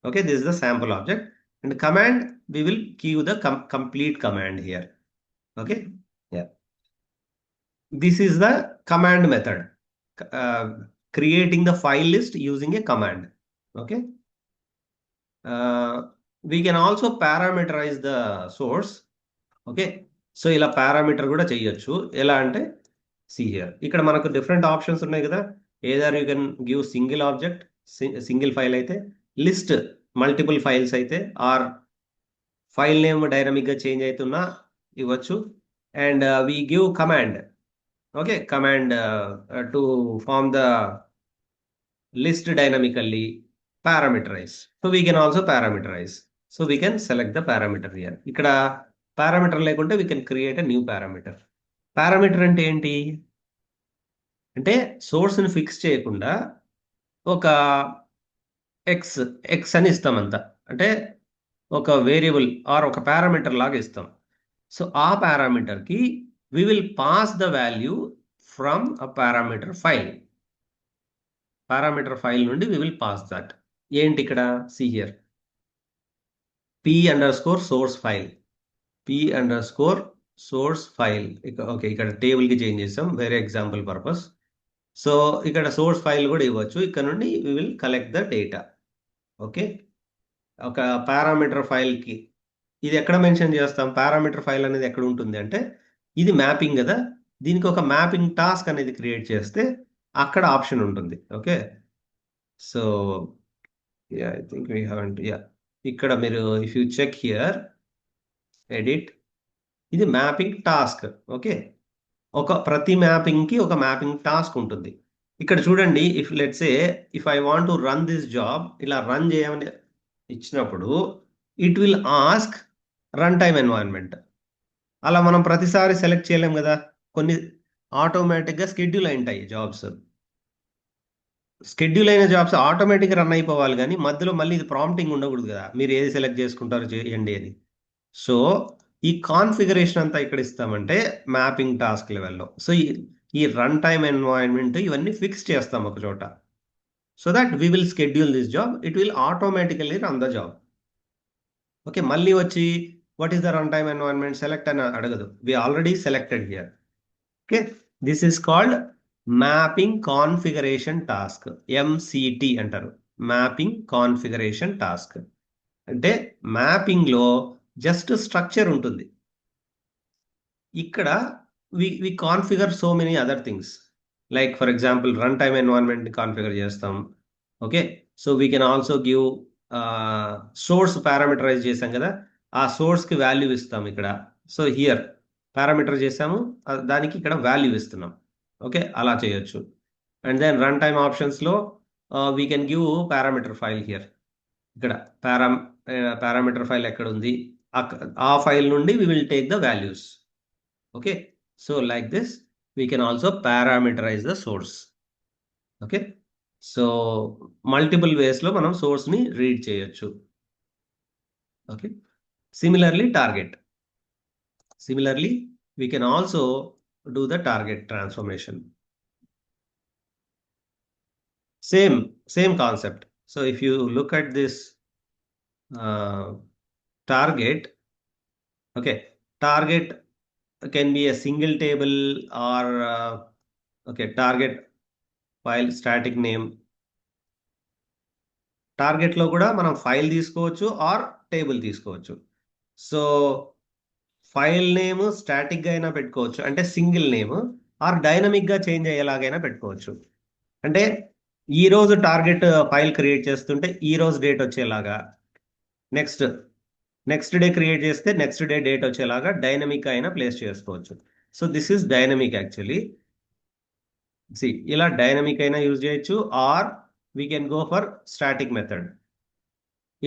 Okay, this is the sample object. And command, we will give the complete command here. Okay, yeah. This is the command method. Creating the file list using a command. Okay. We can also parameterize the source. Okay, so ఇలా parameter కూడా చేయొచ్చు. ఎలా అంటే see here, ఇక్కడ మనకు different options ఉన్నాయి కదా. Either you can give single object, single file అయితే, లిస్ట్ మల్టిపుల్ ఫైల్స్ అయితే, ఆర్ ఫైల్ నేమ్ డైనమిక్ గా చేంజ్ అవుతున్నా ఇవ్వచ్చు. And we give command. Okay, command to form the list dynamically, parameterize. So we can also parameterize. So we can select the parameter here. ఇక్కడ parameter లేకుంటే we can create a new parameter. Parameter అంటే ఏంటి? అంటే source ని fix చేయకుండా ఒక x అని ఇస్తాం అంతా. అంటే ఒక వేరియబుల్ ఆర్ ఒక పారామీటర్ లాగా ఇస్తాం. సో ఆ పారామీటర్ కి we will pass the value from a parameter file. Parameter file నుండి we will pass that. ఏంటి ఇక్కడ? see here, p_source file, p_source file. Okay, ఇక్కడ టేబుల్ కి చేంజ్ చేసాం వేరే ఎగ్జాంపుల్ పర్పస్. సో ఇక్కడ సోర్స్ ఫైల్ కూడా ఇవ్వచ్చు. ఇక్కడ నుండి we will collect the data. Okay, ఒక పారామీటర్ ఫైల్ కి ఇది ఎక్కడ మెన్షన్ చేస్తాం? పారామీటర్ ఫైల్ అనేది ఎక్కడ ఉంటుంది అంటే, ఇది మ్యాపింగ్ కదా, దీనికి ఒక మ్యాపింగ్ టాస్క్ అనేది క్రియేట్ చేస్తే అక్కడ ఆప్షన్ ఉంటుంది. Okay, so I think we haven't, ఇక్కడ మీరు if you check here, edit, ఇది మ్యాపింగ్ టాస్క్. ఓకే, ప్రతి మ్యాపింగ్ కి ఒక మ్యాపింగ్ టాస్క్ ఉంటుంది. ఇక్కడ చూడండి, if let's say if I want to run this job, ఇలా రన్ చేయమని ఇచ్చినప్పుడు it will ask run time environment. అలా మనం ప్రతిసారి సెలెక్ట్ చేయలేం కదా. కొన్ని ఆటోమేటిక్గా స్కెడ్యూల్ అయింటాయి జాబ్స్. స్కెడ్యూల్ అయిన జాబ్స్ ఆటోమేటిక్గా రన్ అయిపోవాలి, కానీ మధ్యలో మళ్ళీ ఇది ప్రాంప్టింగ్ ఉండకూడదు కదా, మీరు ఏది సెలెక్ట్ చేసుకుంటారో చేయండి అని. సో ఈ కాన్ఫిగరేషన్ అంతా ఇక్కడ ఇస్తామంటే మ్యాపింగ్ టాస్క్ లెవెల్లో. సో ఈ రన్ టైమ్ ఎన్వైరన్మెంట్ ఇవన్నీ ఫిక్స్ చేస్తాం ఒక చోట. So that we will schedule this job, it will automatically run the job. Okay, మళ్ళీ వచ్చి what is the run time environment select అని అడగదు, we already selected here. Okay, this is called mapping configuration task, MCT అంటారు. Mapping configuration task అంటే mapping లో just structure ఉంటుంది. ఇక్కడ we configure so many other things, like for example run time environment configure చేస్తాం. Okay, so we can also give source parameterize చేసాం కదా, ఆ source కి వాల్యూ ఇస్తాం ఇక్కడ. సో హియర్ పారామీటర్ చేసాము, దానికి ఇక్కడ వాల్యూ ఇస్తున్నాం. ఓకే, అలా చేయొచ్చు. And then run time options లో we can give parameter file here. ఇక్కడ పారామీటర్ ఫైల్ ఎక్కడ ఉంది, ఆ ఫైల్ నుండి we will take the values. Okay, so like this we can also parameterize the source. Okay, so multiple ways లో మనం source ని read చేయొచ్చు. Okay, similarly we can also do the target transformation. Same concept. So if you look at this target, okay, target can be a single table or okay, target file static name. Target లో కూడా మనం file తీసుకోవచ్చు are table తీసుకోవచ్చు. So file name static గా అయినా పెట్టుకోవచ్చు, అంటే single name, are dynamic గా చేంజ్ అయ్యేలాగైనా పెట్టుకోవచ్చు. అంటే ఈ రోజు టార్గెట్ ఫైల్ క్రియేట్ చేస్తుంటే ఈ రోజు డేట్ వచ్చేలాగా, నెక్స్ట్ డే క్రియేట్ చేస్తే నెక్స్ట్ డే డేట్ వచ్చేలాగా డైనమిక్ అయినా ప్లేస్ చేసుకోవచ్చు. So this is dynamic actually. ఇలా డైనమిక్ అయినా యూజ్ చేయొచ్చు, or we can go for static method.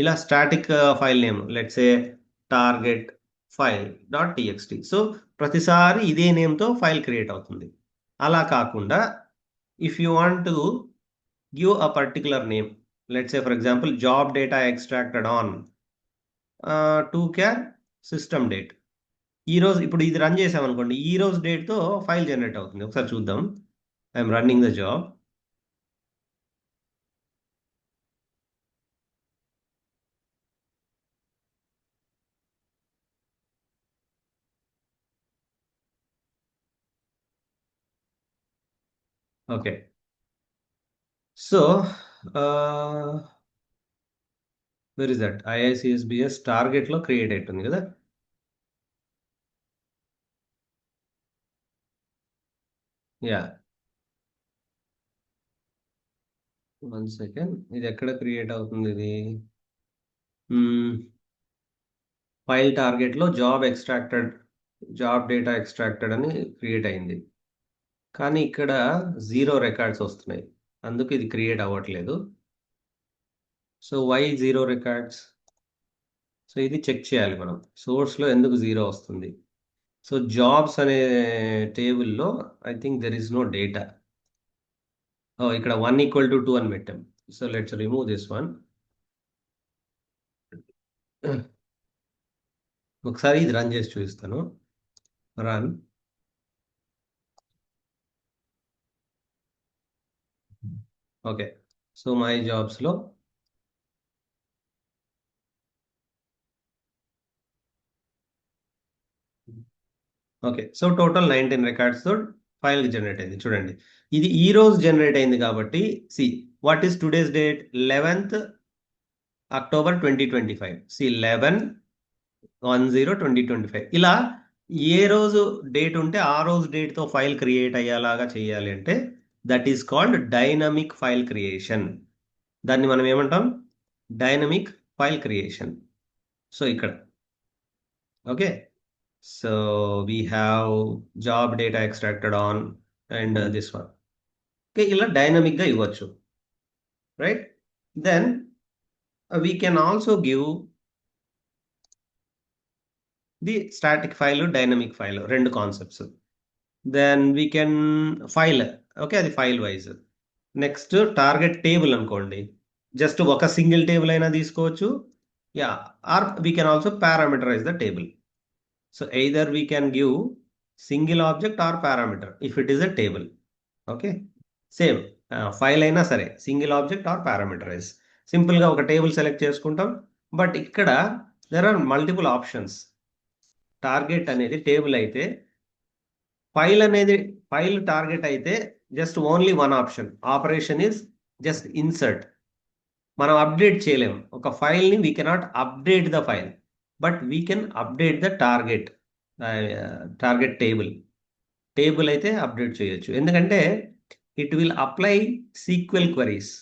ఇలా static file name let's a target file dot TXT. సో ప్రతిసారి ఇదే నేమ్తో ఫైల్ క్రియేట్ అవుతుంది. అలా కాకుండా if you want to give a particular name, let's a for example job data extracted on 2 system date. ఈ రోజు ఇప్పుడు ఇది రన్ చేసామనుకోండి, ఈ రోజు డేట్తో ఫైల్ జనరేట్ అవుతుంది. ఒకసారి చూద్దాం. I'm running the job. Okay, so where is that IICSBS target లో క్రియేట్ అవుతుంది కదా. యా, 1 సెకండ్, ఇది ఎక్కడ క్రియేట్ అవుతుంది ఇది? ఫైల్ టార్గెట్ లో జాబ్ డేటా ఎక్స్ట్రాక్టెడ్ అని క్రియేట్ అయింది, కానీ ఇక్కడ 0 రికార్డ్స్ వస్తున్నాయి, అందుకు ఇది క్రియేట్ అవ్వట్లేదు. So why 0 records? సో ఇది చెక్ చేయాలి మనం, సోర్స్ లో ఎందుకు 0 వస్తుంది. సో జాబ్స్ అనే టేబుల్లో I think there is no data. ఇక్కడ 1 = 2 అని పెట్టాం. So let's remove this one. ఒకసారి ఇది రన్ చేసి చూపిస్తాను. Run. Okay, so my jobs లో ఓకే, సో టోటల్ 19 రికార్డ్స్ తో ఫైల్ జనరేట్ అయింది. చూడండి, ఇది ఈ రోజు జనరేట్ అయింది కాబట్టి see what is today's date? 11th October 2025. See 11/10/2025. ఇలా ఏ రోజు డేట్ ఉంటే ఆ రోజు డేట్ తో ఫైల్ క్రియేట్ అయ్యేలాగా చేయాలి అంటే that is called dynamic file creation. దాన్ని మనం ఏమంటాం? Dynamic file creation. సో ఇక్కడ okay, So we have job data extracted on and this one. Okay, ఇలా dynamic గా ఇవ్వచ్చు, right? Then we can also give the static file, dynamic file, రెండు concepts. Then we can file, okay, అది file wise. Next target table అనుకోండి, just ఒక single table అయినా తీసుకోవచ్చు. Yeah, or we can also parameterize the table. So either we can give single object or parameter if it is a table. Okay, same file అయినా సరే single object or parameterize. సింపుల్గా ఒక table select చేసుకుంటాం. But ఇక్కడ there are multiple options. Target అనేది table అయితే, file అనేది file target అయితే just only one option. Operation is just insert. మనం అప్డేట్ చేయలేం ఒక ఫైల్ని. We cannot update the file, but we can update the target. Target table table అయితే update చేయొచ్చు, ఎందుకంటే it will apply SQL queries.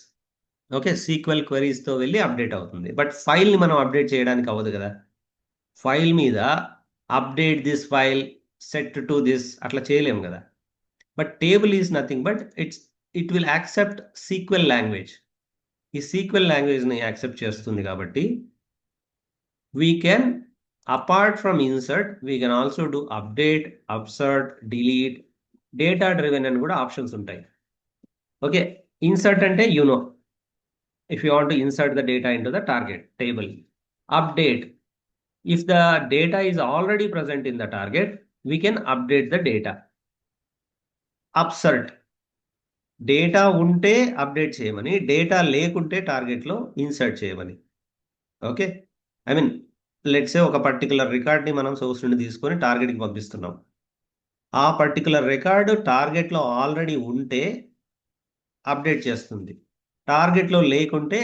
Okay, SQL క్వరీస్తో వెళ్ళి update అవుతుంది. బట్ ఫైల్ని మనం అప్డేట్ చేయడానికి అవ్వదు కదా. ఫైల్ మీద update this file, set to this అట్లా చేయలేము కదా. But table is nothing but it will accept SQL language. ఈ సీక్వెల్ లాంగ్వేజ్ని యాక్సెప్ట్ చేస్తుంది కాబట్టి we can, apart from insert, we can also do update, upsert, delete, data driven అని కూడా options ఉంటాయి. ఓకే, ఇన్సర్ట్ అంటే you know, if you want to insert the data into the target table. Update, if the data is already present in the target, we can update the data. Upsert, data ఉంటే update చేయమని, data లేకుంటే టార్గెట్లో insert చేయమని. Okay, I mean let's say ఒక particular రికార్డ్ని మనం source నుండి తీసుకొని టార్గెట్కి పంపిస్తున్నాం. ఆ పర్టికులర్ రికార్డు టార్గెట్లో ఆల్రెడీ ఉంటే అప్డేట్ చేస్తుంది, టార్గెట్లో లేకుంటే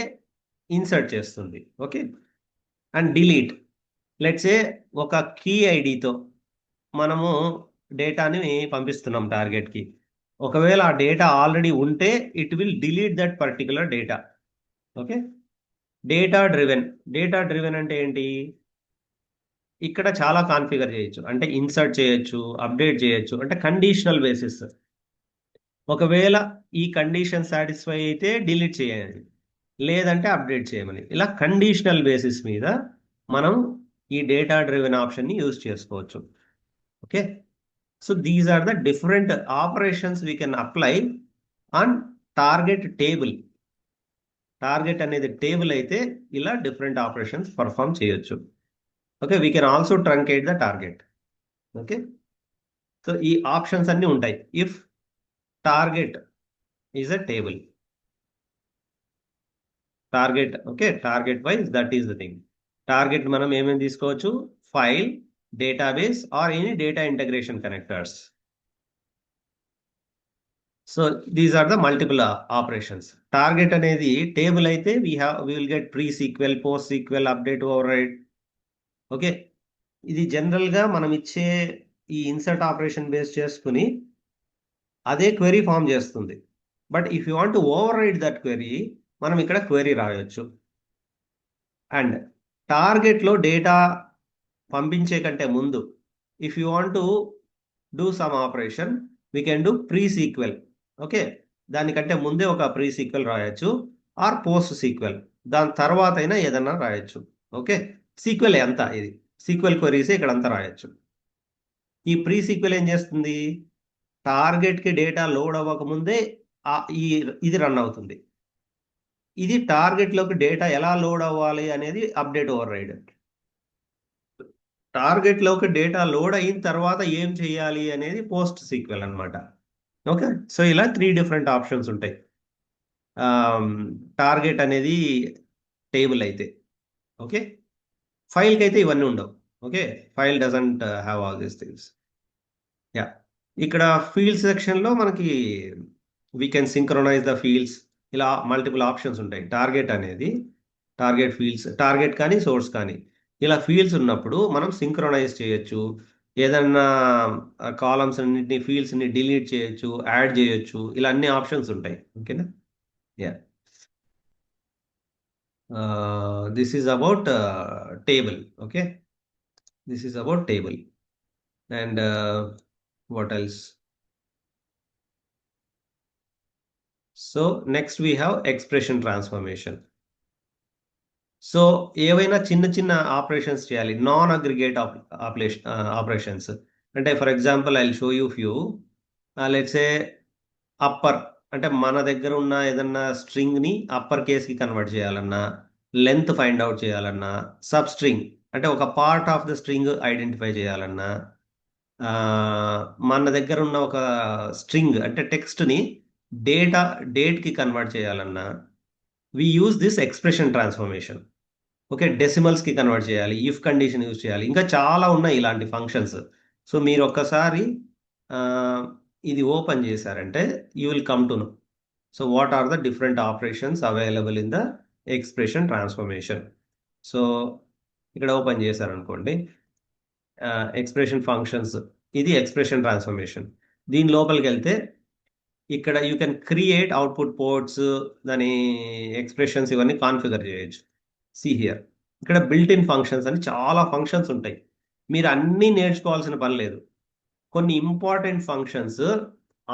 ఇన్సర్ట్ చేస్తుంది. ఓకే, అండ్ డిలీట్, లెట్సే ఒక కీ ఐడితో మనము డేటాని పంపిస్తున్నాం టార్గెట్కి. ఒకవేళ ఆ డేటా ఆల్రెడీ ఉంటే it will delete that particular data. Okay, data driven. Data driven అంటే ఏంటి? ఇక్కడ చాలా కాన్ఫిగర్ చేయొచ్చు, అంటే ఇన్సర్ట్ చేయొచ్చు, అప్డేట్ చేయొచ్చు, అంటే కండిషనల్ బేసిస్. ఒకవేళ ఈ కండిషన్ సాటిస్ఫై అయితే డిలీట్ చేయాలి, లేదంటే అప్డేట్ చేయమని. ఇలా కండిషనల్ బేసిస్ మీద మనం ఈ డేటా డ్రివెన్ ఆప్షన్ని యూజ్ చేసుకోవచ్చు. Okay, so these are the different operations we can apply on target table. Target అనేది టేబుల్ అయితే ఇలా డిఫరెంట్ ఆపరేషన్స్ పర్ఫామ్ చేయొచ్చు. Okay, we can also truncate the target. Okay, so ఈ ఆప్షన్స్ అన్నీ ఉంటాయి if target is a table. Target, okay, target wise that is the thing. Target మనం ఏమేమి తీసుకోవచ్చు? File, database or any data integration connectors. So these are the multiple operations. Target అనేది table అయితే we will get pre SQL, post SQL, update, override. Okay, ఇది జనరల్గా మనం ఇచ్చే ఈ ఇన్సర్ట్ ఆపరేషన్ బేస్ చేసుకుని అదే క్వెరీ ఫామ్ చేస్తుంది. But if you want to override that query, మనం ఇక్కడ క్వెరీ రాయొచ్చు. అండ్ టార్గెట్లో డేటా పంపించే కంటే ముందు if you want to do some operation, we can do pre sequel. Okay, దానికంటే ముందే ఒక ప్రీ సీక్వెల్ రాయొచ్చు ఆర్ పోస్ట్ సీక్వెల్, దాని తర్వాత అయినా ఏదన్నా రాయొచ్చు. ఓకే, సీక్వెల్ ఎంత, ఇది సీక్వెల్ క్వెరీస్ ఇక్కడ అంతా రాయొచ్చు. ఈ ప్రీ సీక్వెల్ ఏం చేస్తుంది? టార్గెట్కి డేటా లోడ్ అవ్వకముందే ఈ ఇది రన్ అవుతుంది. ఇది టార్గెట్లోకి డేటా ఎలా లోడ్ అవ్వాలి అనేది అప్డేట్ ఓవర్ రైడ్. టార్గెట్లోకి డేటా లోడ్ అయిన తర్వాత ఏం చేయాలి అనేది పోస్ట్ సీక్వెల్ అనమాట. ఓకే, సో ఇలా 3 డిఫరెంట్ ఆప్షన్స్ ఉంటాయి టార్గెట్ అనేది టేబుల్ అయితే. ఓకే, ఫైల్కి అయితే ఇవన్నీ ఉండవు. Okay, file doesn't have all these things. Yeah, ఇక్కడ ఫీల్డ్ సెక్షన్లో మనకి we can synchronize the fields. ఇలా మల్టిపుల్ ఆప్షన్స్ ఉంటాయి. టార్గెట్ అనేది టార్గెట్ ఫీల్డ్స్, టార్గెట్ కానీ సోర్స్ కానీ ఇలా ఫీల్డ్స్ ఉన్నప్పుడు మనం సింక్రొనైజ్ చేయొచ్చు. ఏదన్నా కాలమ్స్ అన్నింటినీ, ఫీల్డ్స్ని డిలీట్ చేయొచ్చు, యాడ్ చేయొచ్చు. ఇలా అన్ని ఆప్షన్స్ ఉంటాయి. ఓకేనా? Yeah, this is about table. Okay, this is about table. And what else? So next we have expression transformation. So ఏవైనా చిన్న చిన్న ఆపరేషన్స్ చేయాలి, నాన్ అగ్రిగేట్ ఆపరేషన్స్. అంటే for example I show you few. Let's A upper, అంటే మన దగ్గర ఉన్న ఏదన్నా స్ట్రింగ్ ని అప్పర్ కేస్ కి కన్వర్ట్ చేయాలన్నా, లెంత్ ఫైండ్ అవుట్ చేయాలన్నా, సబ్ స్ట్రింగ్ అంటే ఒక part of the string identify చేయాలన్నా, ఆ, మన దగ్గర ఉన్న ఒక స్ట్రింగ్ అంటే టెక్స్ట్ ని డేటా డేట్ కి కన్వర్ట్ చేయాలన్నా, we use this expression transformation. Okay, decimals కి కన్వర్ట్ చేయాలి, ఇఫ్ కండిషన్ యూజ్ చేయాలి, ఇంకా చాలా ఉన్నాయి ఇలాంటి ఫంక్షన్స్. సో మీరు ఒక్కసారి ఆ, ఇది ఓపెన్ చేశారంటే you will come to know. So what are the different operations available in the expression transformation. So ఇక్కడ ఓపెన్ చేశారనుకోండి, ఎక్స్ప్రెషన్ ఫంక్షన్స్, ఇది ఎక్స్ప్రెషన్ ట్రాన్స్ఫర్మేషన్. దీని లోపలికి వెళ్తే ఇక్కడ you can create output ports, దాని ఎక్స్ప్రెషన్స్ ఇవన్నీ కాన్ఫిగర్ చేయొచ్చు. సి హియర్, ఇక్కడ బిల్ట్ ఇన్ ఫంక్షన్స్ అని చాలా ఫంక్షన్స్ ఉంటాయి. మీరు అన్నీ నేర్చుకోవాల్సిన పని లేదు. కొన్ని ఇంపార్టెంట్ ఫంక్షన్స్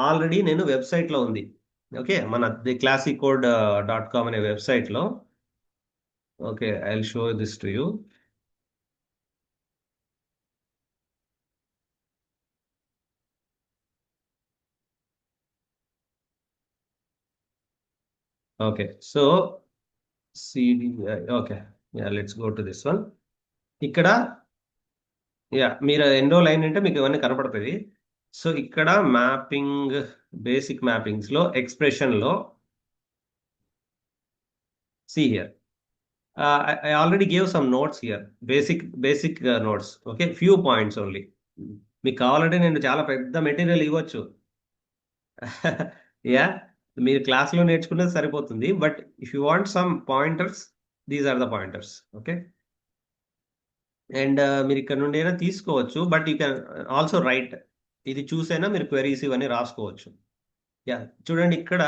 ఆల్రెడీ నేను వెబ్సైట్లో ఉంది. ఓకే, మన ది క్లాసిక్ కోడ్ .com అనే వెబ్సైట్లో. Okay, I will show this to you. Okay, so CD, okay, let's go to this one. ఇక్కడ మీరు ఎన్రోల్ అయినంటే మీకు ఇవన్నీ కనపడుతుంది. సో ఇక్కడ మ్యాపింగ్, బేసిక్ మ్యాపింగ్స్ లో ఎక్స్ప్రెషన్ లో see here, I already gave some notes here, basic notes. Okay, few points only. మీకు కావాలంటే నేను చాలా పెద్ద మెటీరియల్ ఇవ్వచ్చు. యా, మీరు క్లాస్లో నేర్చుకున్నది సరిపోతుంది. But if you want some pointers, these are the pointers. Okay, and మీరు ఇక్కడ నుండి అయినా తీసుకోవచ్చు, but you can also write. ఇది చూసైనా మీరు క్వెరీస్ ఇవన్నీ రాసుకోవచ్చు. యా, చూడండి ఇక్కడ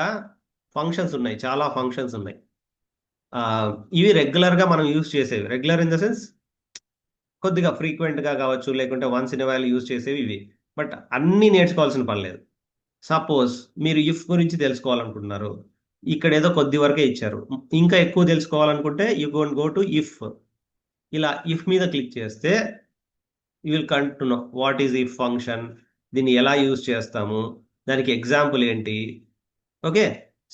ఫంక్షన్స్ ఉన్నాయి, చాలా ఫంక్షన్స్ ఉన్నాయి. ఇవి రెగ్యులర్గా మనం యూజ్ చేసేవి, రెగ్యులర్ ఇన్ ద సెన్స్ కొద్దిగా ఫ్రీక్వెంట్గా కావచ్చు, లేకుంటే వన్స్ ఇన్ వైల్ యూజ్ చేసేవి ఇవి. బట్ అన్నీ నేర్చుకోవాల్సిన పని లేదు. సపోజ్ మీరు ఇఫ్ గురించి తెలుసుకోవాలనుకుంటున్నారు, ఇక్కడ ఏదో కొద్ది వరకే ఇచ్చారు. ఇంకా ఎక్కువ తెలుసుకోవాలనుకుంటే యూ గో టు ఇఫ్. ఇలా ఇఫ్ మీద క్లిక్ చేస్తే you will come to know what is if function, దీన్ని ఎలా యూజ్ చేస్తాము, దానికి ఎగ్జాంపుల్ ఏంటి. ఓకే,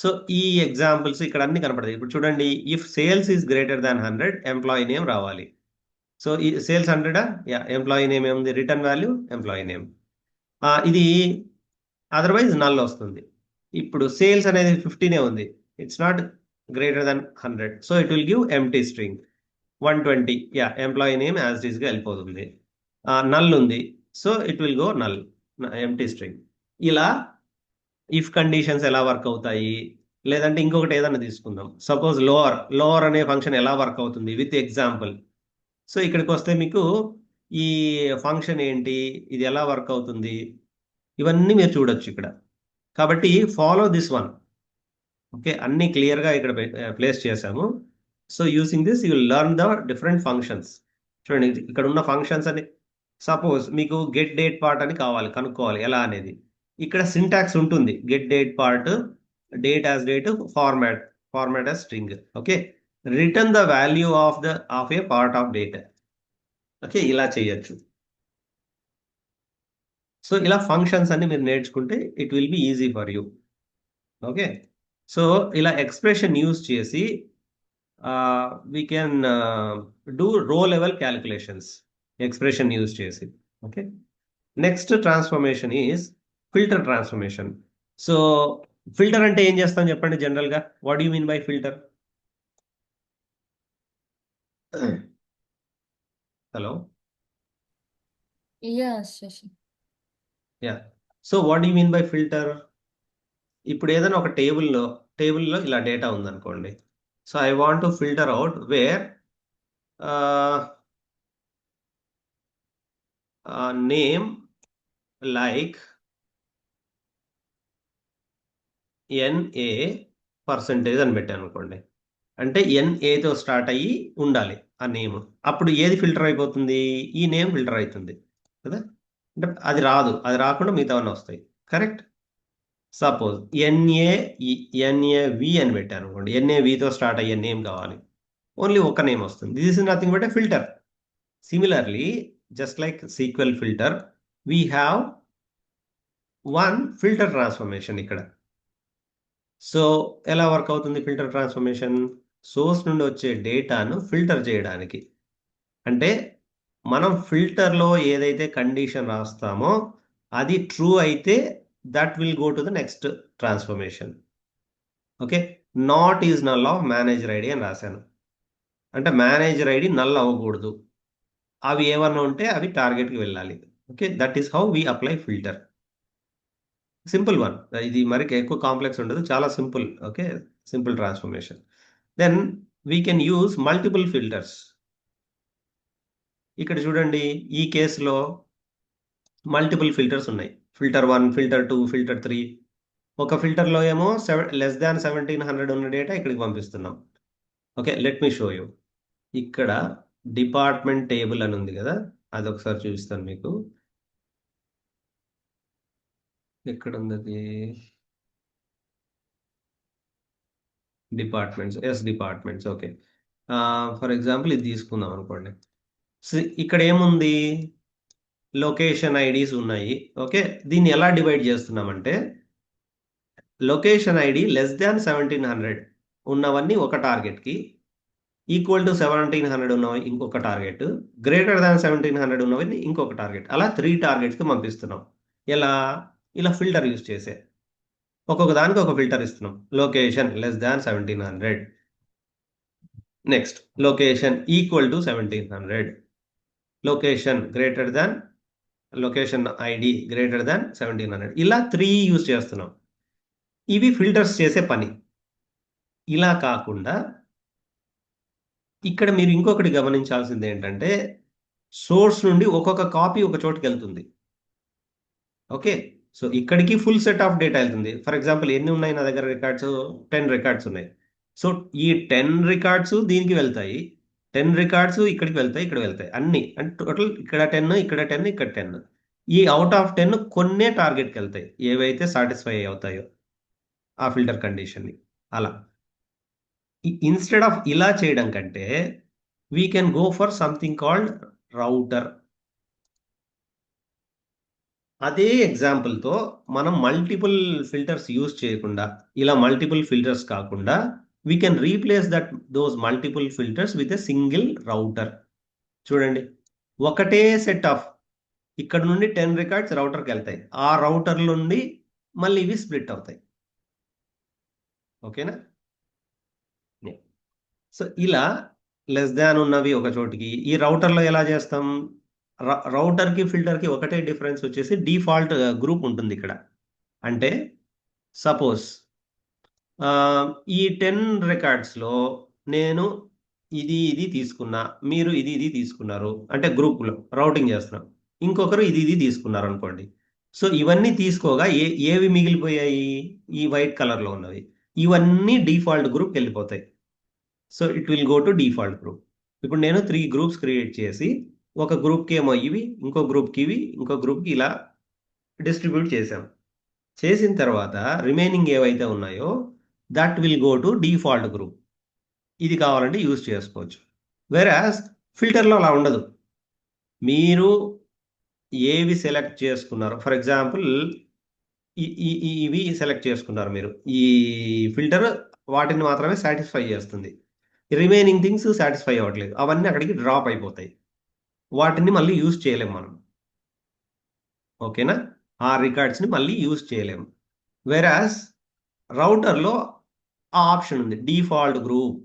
సో ఈ ఎగ్జాంపుల్స్ ఇక్కడ అన్ని కనపడతాయి. ఇప్పుడు చూడండి, if sales is greater than 100, employee name రావాలి. సో ఈ సేల్స్ 100, యా, ఎంప్లాయీ నేమ్ ఏముంది, రిటర్న్ వాల్యూ ఎంప్లాయీ నేమ్. ఇది అదర్వైజ్ నల్ వస్తుంది. ఇప్పుడు సేల్స్ అనేది 15 ఉంది, it's not greater than 100, so it will give empty string. 120, yeah, employee name as it ఈస్గా వెళ్ళిపోతుంది. నల్ ఉంది, so it will go null, empty string. ఇలా ఇఫ్ కండిషన్స్ ఎలా వర్క్ అవుతాయి, లేదంటే ఇంకొకటి ఏదైనా తీసుకుందాం. సపోజ్ లోవర్ అనే ఫంక్షన్ ఎలా వర్క్ అవుతుంది విత్ ఎగ్జాంపుల్. సో ఇక్కడికి వస్తే మీకు ఈ ఫంక్షన్ ఏంటి, ఇది ఎలా వర్క్ అవుతుంది, ఇవన్నీ మీరు చూడొచ్చు ఇక్కడ. కాబట్టి ఫాలో దిస్ వన్. ఓకే, అన్ని క్లియర్గా ఇక్కడ ప్లేస్ చేశాము. So using this you will learn the different functions. చూడండి, ఇక్కడ ఉన్న ఫంక్షన్స్ అని, సపోజ్ మీకు గెట్ డేట్ పార్ట్ అని కావాలి, కనుక్కోవాలి ఎలా అనేది. ఇక్కడ సింటాక్స్ ఉంటుంది, get date part, date as date, format as string. Okay, return the value of a part of date. Okay, ఇలా చేయొచ్చు. సో ఇలా ఫంక్షన్స్ అన్ని మీరు నేర్చుకుంటే it will be easy for you. Okay, so ఇలా ఎక్స్ప్రెషన్ యూజ్ చేసి we can do row level calculations, expression use చేసి. Okay, next transformation is filter transformation. So filter అంటే ఏం చేస్తాం చెప్పండి జనరల్గా, what you mean by filter? Hello, Yes, Shashi. Yeah, so what you mean by filter? ఇప్పుడు ఏదైనా ఒక టేబుల్లో ఇలా డేటా ఉందనుకోండి. So I want to filter out where name like NA percentage అని పెట్టాను అనుకోండి. అంటే ఎన్ఏతో స్టార్ట్ అయ్యి ఉండాలి ఆ నేమ్. అప్పుడు ఏది ఫిల్టర్ అయిపోతుంది? ఈ నేమ్ ఫిల్టర్ అవుతుంది కదా. అంటే అది రాదు, అది రాకుండా మిగతావన్నీ వస్తాయి. కరెక్ట్. సపోజ్ ఎన్ఏవి అని పెట్టాను అనుకోండి, ఎన్ఏవితో స్టార్ట్ అయ్యే నేమ్ కావాలి, ఓన్లీ ఒక నేమ్ వస్తుంది. This is nothing but A filter. Similarly, just like sequel filter, we have one filter transformation ఇక్కడ. సో ఎలా వర్క్ అవుతుంది ఫిల్టర్ ట్రాన్స్ఫర్మేషన్? సోర్స్ నుండి వచ్చే డేటాను ఫిల్టర్ చేయడానికి. అంటే మనం ఫిల్టర్లో ఏదైతే కండిషన్ రాస్తామో అది ట్రూ అయితే that will go to the next transformation. Okay. Not is null of manager ID అని రాశాను. అంటే మేనేజర్ ఐడి నల్ అవ్వకూడదు, అవి ఏమన్నా ఉంటే అవి టార్గెట్కి వెళ్ళాలి. Okay, that is how we apply filter. Simple one. ఇది మరి ఎక్కువ కాంప్లెక్స్ ఉండదు, చాలా simple. Okay, simple transformation. Then we can use multiple filters. ఇక్కడ చూడండి, ఈ కేసులో మల్టిపుల్ ఫిల్టర్స్ ఉన్నాయి. Filter 1, filter 2, filter 3. ఒక ఫిల్టర్లో ఏమో లెస్ దాన్ 1700 ఉన్న డేటా ఇక్కడికి పంపిస్తున్నాం. Okay, let me show you. ఇక్కడ డిపార్ట్మెంట్ టేబుల్ అని ఉంది కదా, అది ఒకసారి చూపిస్తాను మీకు. ఎక్కడ ఉంది అది? Departments, yes departments. Okay, for example ఇది తీసుకుందాం అనుకోండి. ఇక్కడ ఏముంది? లొకేషన్ ఐడీస్ ఉన్నాయి. ఓకే, దీన్ని ఎలా డివైడ్ చేస్తున్నామంటే, లొకేషన్ ఐడి లెస్ దాన్ 1700 ఉన్నవన్నీ ఒక టార్గెట్కి, ఈక్వల్ టు 1700 ఉన్నవి ఇంకొక టార్గెట్, గ్రేటర్ దాన్ 1700 ఉన్నవి ఇంకొక టార్గెట్, అలా 3 టార్గెట్స్కి పంపిస్తున్నాం. ఎలా? ఇలా ఫిల్టర్ యూజ్ చేసే ఒక్కొక్క దానికి ఒక ఫిల్టర్ ఇస్తున్నాం. Location less than 1700, next location equal to 1700, location greater than, location ID greater than 1700, ఇలా 3 యూజ్ చేస్తున్నాం. ఇవి ఫిల్టర్స్ చేసే పని. ఇలా కాకుండా ఇక్కడ మీరు ఇంకొకటి గమనించాల్సింది ఏంటంటే, సోర్స్ నుండి ఒక్కొక్క కాపీ ఒక చోటుకి వెళ్తుంది. ఓకే, సో ఇక్కడికి ఫుల్ సెట్ ఆఫ్ డేటా వెళ్తుంది. ఫర్ ఎగ్జాంపుల్ ఎన్ని ఉన్నాయి నా దగ్గర రికార్డ్స్? 10 రికార్డ్స్ ఉన్నాయి. సో ఈ 10 రికార్డ్స్ దీనికి వెళ్తాయి, 10 రికార్డ్స్ ఇక్కడికి వెళ్తాయి, ఇక్కడ వెళ్తాయి, అన్ని అంటే టోటల్ ఇక్కడ 10, ఇక్కడ 10, ఇక్కడ 10. ఈ అవుట్ ఆఫ్ 10 కొన్నే టార్గెట్కి వెళ్తాయి, ఏవైతే సాటిస్ఫై అవుతాయో ఆ ఫిల్టర్ కండిషన్ని. అలా ఇన్స్టెడ్ ఆఫ్ ఇలా చేయడం కంటే we can go for something called router. అదే ఎగ్జాంపుల్తో మనం మల్టిపుల్ ఫిల్టర్స్ యూజ్ చేయకుండా, ఇలా మల్టిపుల్ ఫిల్టర్స్ కాకుండా, we can replace those multiple filters with a single router. చూడండి, ఒకటే సెట్ ఆఫ్, ఇక్కడ నుండి 10 రికార్డ్స్ రౌటర్కి వెళ్తాయి, ఆ రౌటర్ నుండి మళ్ళీ ఇవి స్ప్లిట్ అవుతాయి. ఓకేనా? సో ఇలా లెస్ దాన్ ఉన్నవి ఒక చోటికి, ఈ రౌటర్లో ఎలా చేస్తాం? రౌటర్కి ఫిల్టర్కి ఒకటే డిఫరెన్స్ వచ్చేసి డిఫాల్ట్ గ్రూప్ ఉంటుంది ఇక్కడ. అంటే సపోజ్ ఈ 10 రికార్డ్స్లో నేను ఇది తీసుకున్నా, మీరు ఇది తీసుకున్నారు, అంటే గ్రూప్లో రౌటింగ్ చేస్తున్నాం, ఇంకొకరు ఇది తీసుకున్నారు అనుకోండి. సో ఇవన్నీ తీసుకోగా ఏవి మిగిలిపోయాయి? ఈ వైట్ కలర్లో ఉన్నవి, ఇవన్నీ డిఫాల్ట్ గ్రూప్కి వెళ్ళిపోతాయి. So it will go to default group. ఇప్పుడు నేను 3 గ్రూప్స్ క్రియేట్ చేసి, ఒక గ్రూప్కి ఏమో ఇవి, ఇంకో గ్రూప్కి ఇవి, ఇంకో గ్రూప్కి ఇలా డిస్ట్రిబ్యూట్ చేసాం. చేసిన తర్వాత రిమైనింగ్ ఏవైతే ఉన్నాయో that will go to default group. ఇది కావాలంటే యూజ్ చేసుకోవచ్చు. వెరాస్ ఫిల్టర్లో అలా ఉండదు. మీరు ఏవి సెలెక్ట్ చేసుకున్నారు, ఫర్ ఎగ్జాంపుల్ ఇవి సెలెక్ట్ చేసుకున్నారు మీరు, ఈ ఫిల్టర్ వాటిని మాత్రమే సాటిస్ఫై చేస్తుంది, రిమైనింగ్ థింగ్స్ సాటిస్ఫై అవ్వట్లేదు, అవన్నీ అక్కడికి డ్రాప్ అయిపోతాయి, వాటిని మళ్ళీ యూజ్ చేయలేము మనం. ఓకేనా? ఆ రికార్డ్స్ని మళ్ళీ యూజ్ చేయలేము. వెరాస్ రౌటర్లో ఆ ఆప్షన్ ఉంది, డిఫాల్ట్ గ్రూప్.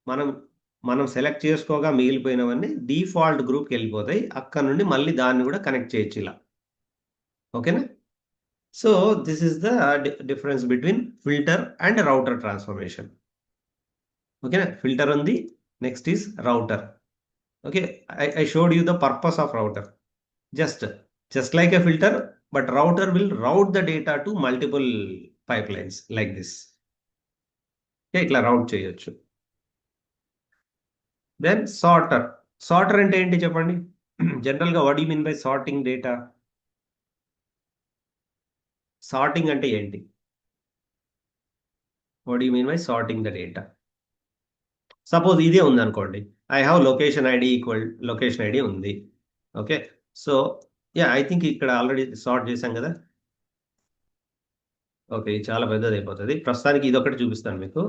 మనం మనం సెలెక్ట్ చేసుకోగా మిగిలిపోయినవన్నీ డిఫాల్ట్ గ్రూప్కి వెళ్ళిపోతాయి, అక్కడ నుండి మళ్ళీ దాన్ని కూడా కనెక్ట్ చేయొచ్చు ఇలా. ఓకేనా? So this is the difference between filter and router transformation. ఓకేనా? ఫిల్టర్ ఉంది, next is router. Okay, I showed you the purpose of router. Just like a filter, but router will route the data to multiple pipelines like this. Okay, ఇట్లా రౌట్ చేయొచ్చు. Then sorter. Sorter అంటే ఏంటి చెప్పండి? జనరల్గా what you mean by sorting data? Sorting అంటే ఏంటి? What you mean by sorting the data? Suppose ఇదే ఉంది అనుకోండి. I have location ID equal location ID ఉంది. Okay. So yeah, I think ఇక్కడ ఆల్రెడీ సార్ట్ చేశాం కదా. ఓకే, ఇది చాలా పెద్దది అయిపోతుంది. ప్రస్తుతానికి ఇది ఒకటి చూపిస్తాను మీకు.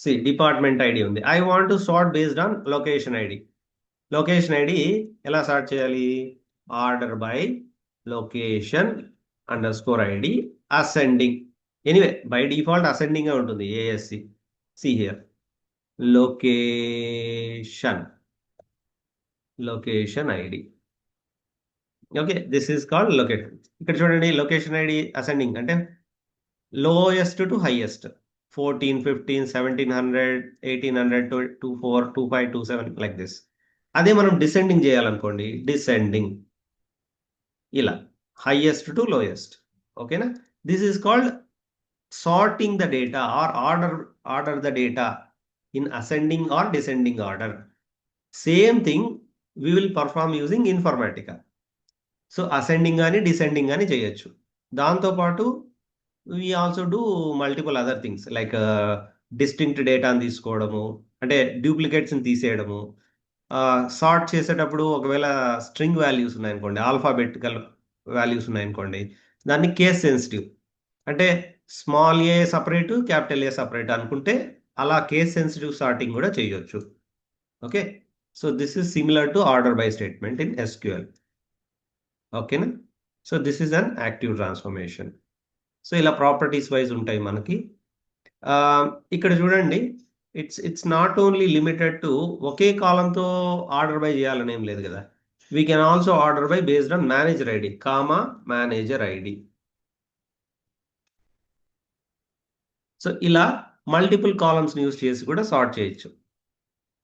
సి డిపార్ట్మెంట్ ఐడి ఉంది. I want to sort based on location ID. Location ID ఎలా సార్ట్ చేయాలి? Order by location underscore ID ascending. Anyway by default ascending ఉంటుంది ASC. See here location ID. Okay, this is called location. ఇక్కడ చూడండి, location ID ascending అంటే lowest to highest. 14, 15, 1700, 1800, 24, 25, 27 like this. అదే మనం descending చేయాలనుకోండి, descending ఇలా highest to lowest. ఓకేనా? This is called sorting the data or order the data in ascending or descending order. Same thing we will perform using Informatica. So ascending కానీ descending కానీ చేయొచ్చు. దాంతోపాటు we also do multiple other things like distinct డేటాని తీసుకోవడము, అంటే డూప్లికేట్స్ని తీసేయడము. Sort చేసేటప్పుడు ఒకవేళ స్ట్రింగ్ వాల్యూస్ ఉన్నాయనుకోండి, ఆల్ఫాబెటికల్ వాల్యూస్ ఉన్నాయనుకోండి, దాన్ని కేస్ సెన్సిటివ్ అంటే small A separate capital A separate అనుకుంటే అలా కేస్ సెన్సిటివ్ సార్టింగ్ కూడా చేయొచ్చు. Okay, so this is similar to order by statement in SQL. ఓకేనా? So this is an active transformation. సో ఇలా ప్రాపర్టీస్ వైజ్ ఉంటాయి మనకి. ఇక్కడ చూడండి, it's not only limited to ఒకే కాలంతో ఆర్డర్ బై చేయాలని ఏం లేదు కదా. We can also order by based on manager ID comma manager ID. So ఇలా మల్టిపుల్ కాలమ్స్ని యూస్ చేసి కూడా సార్ట్ చేయొచ్చు.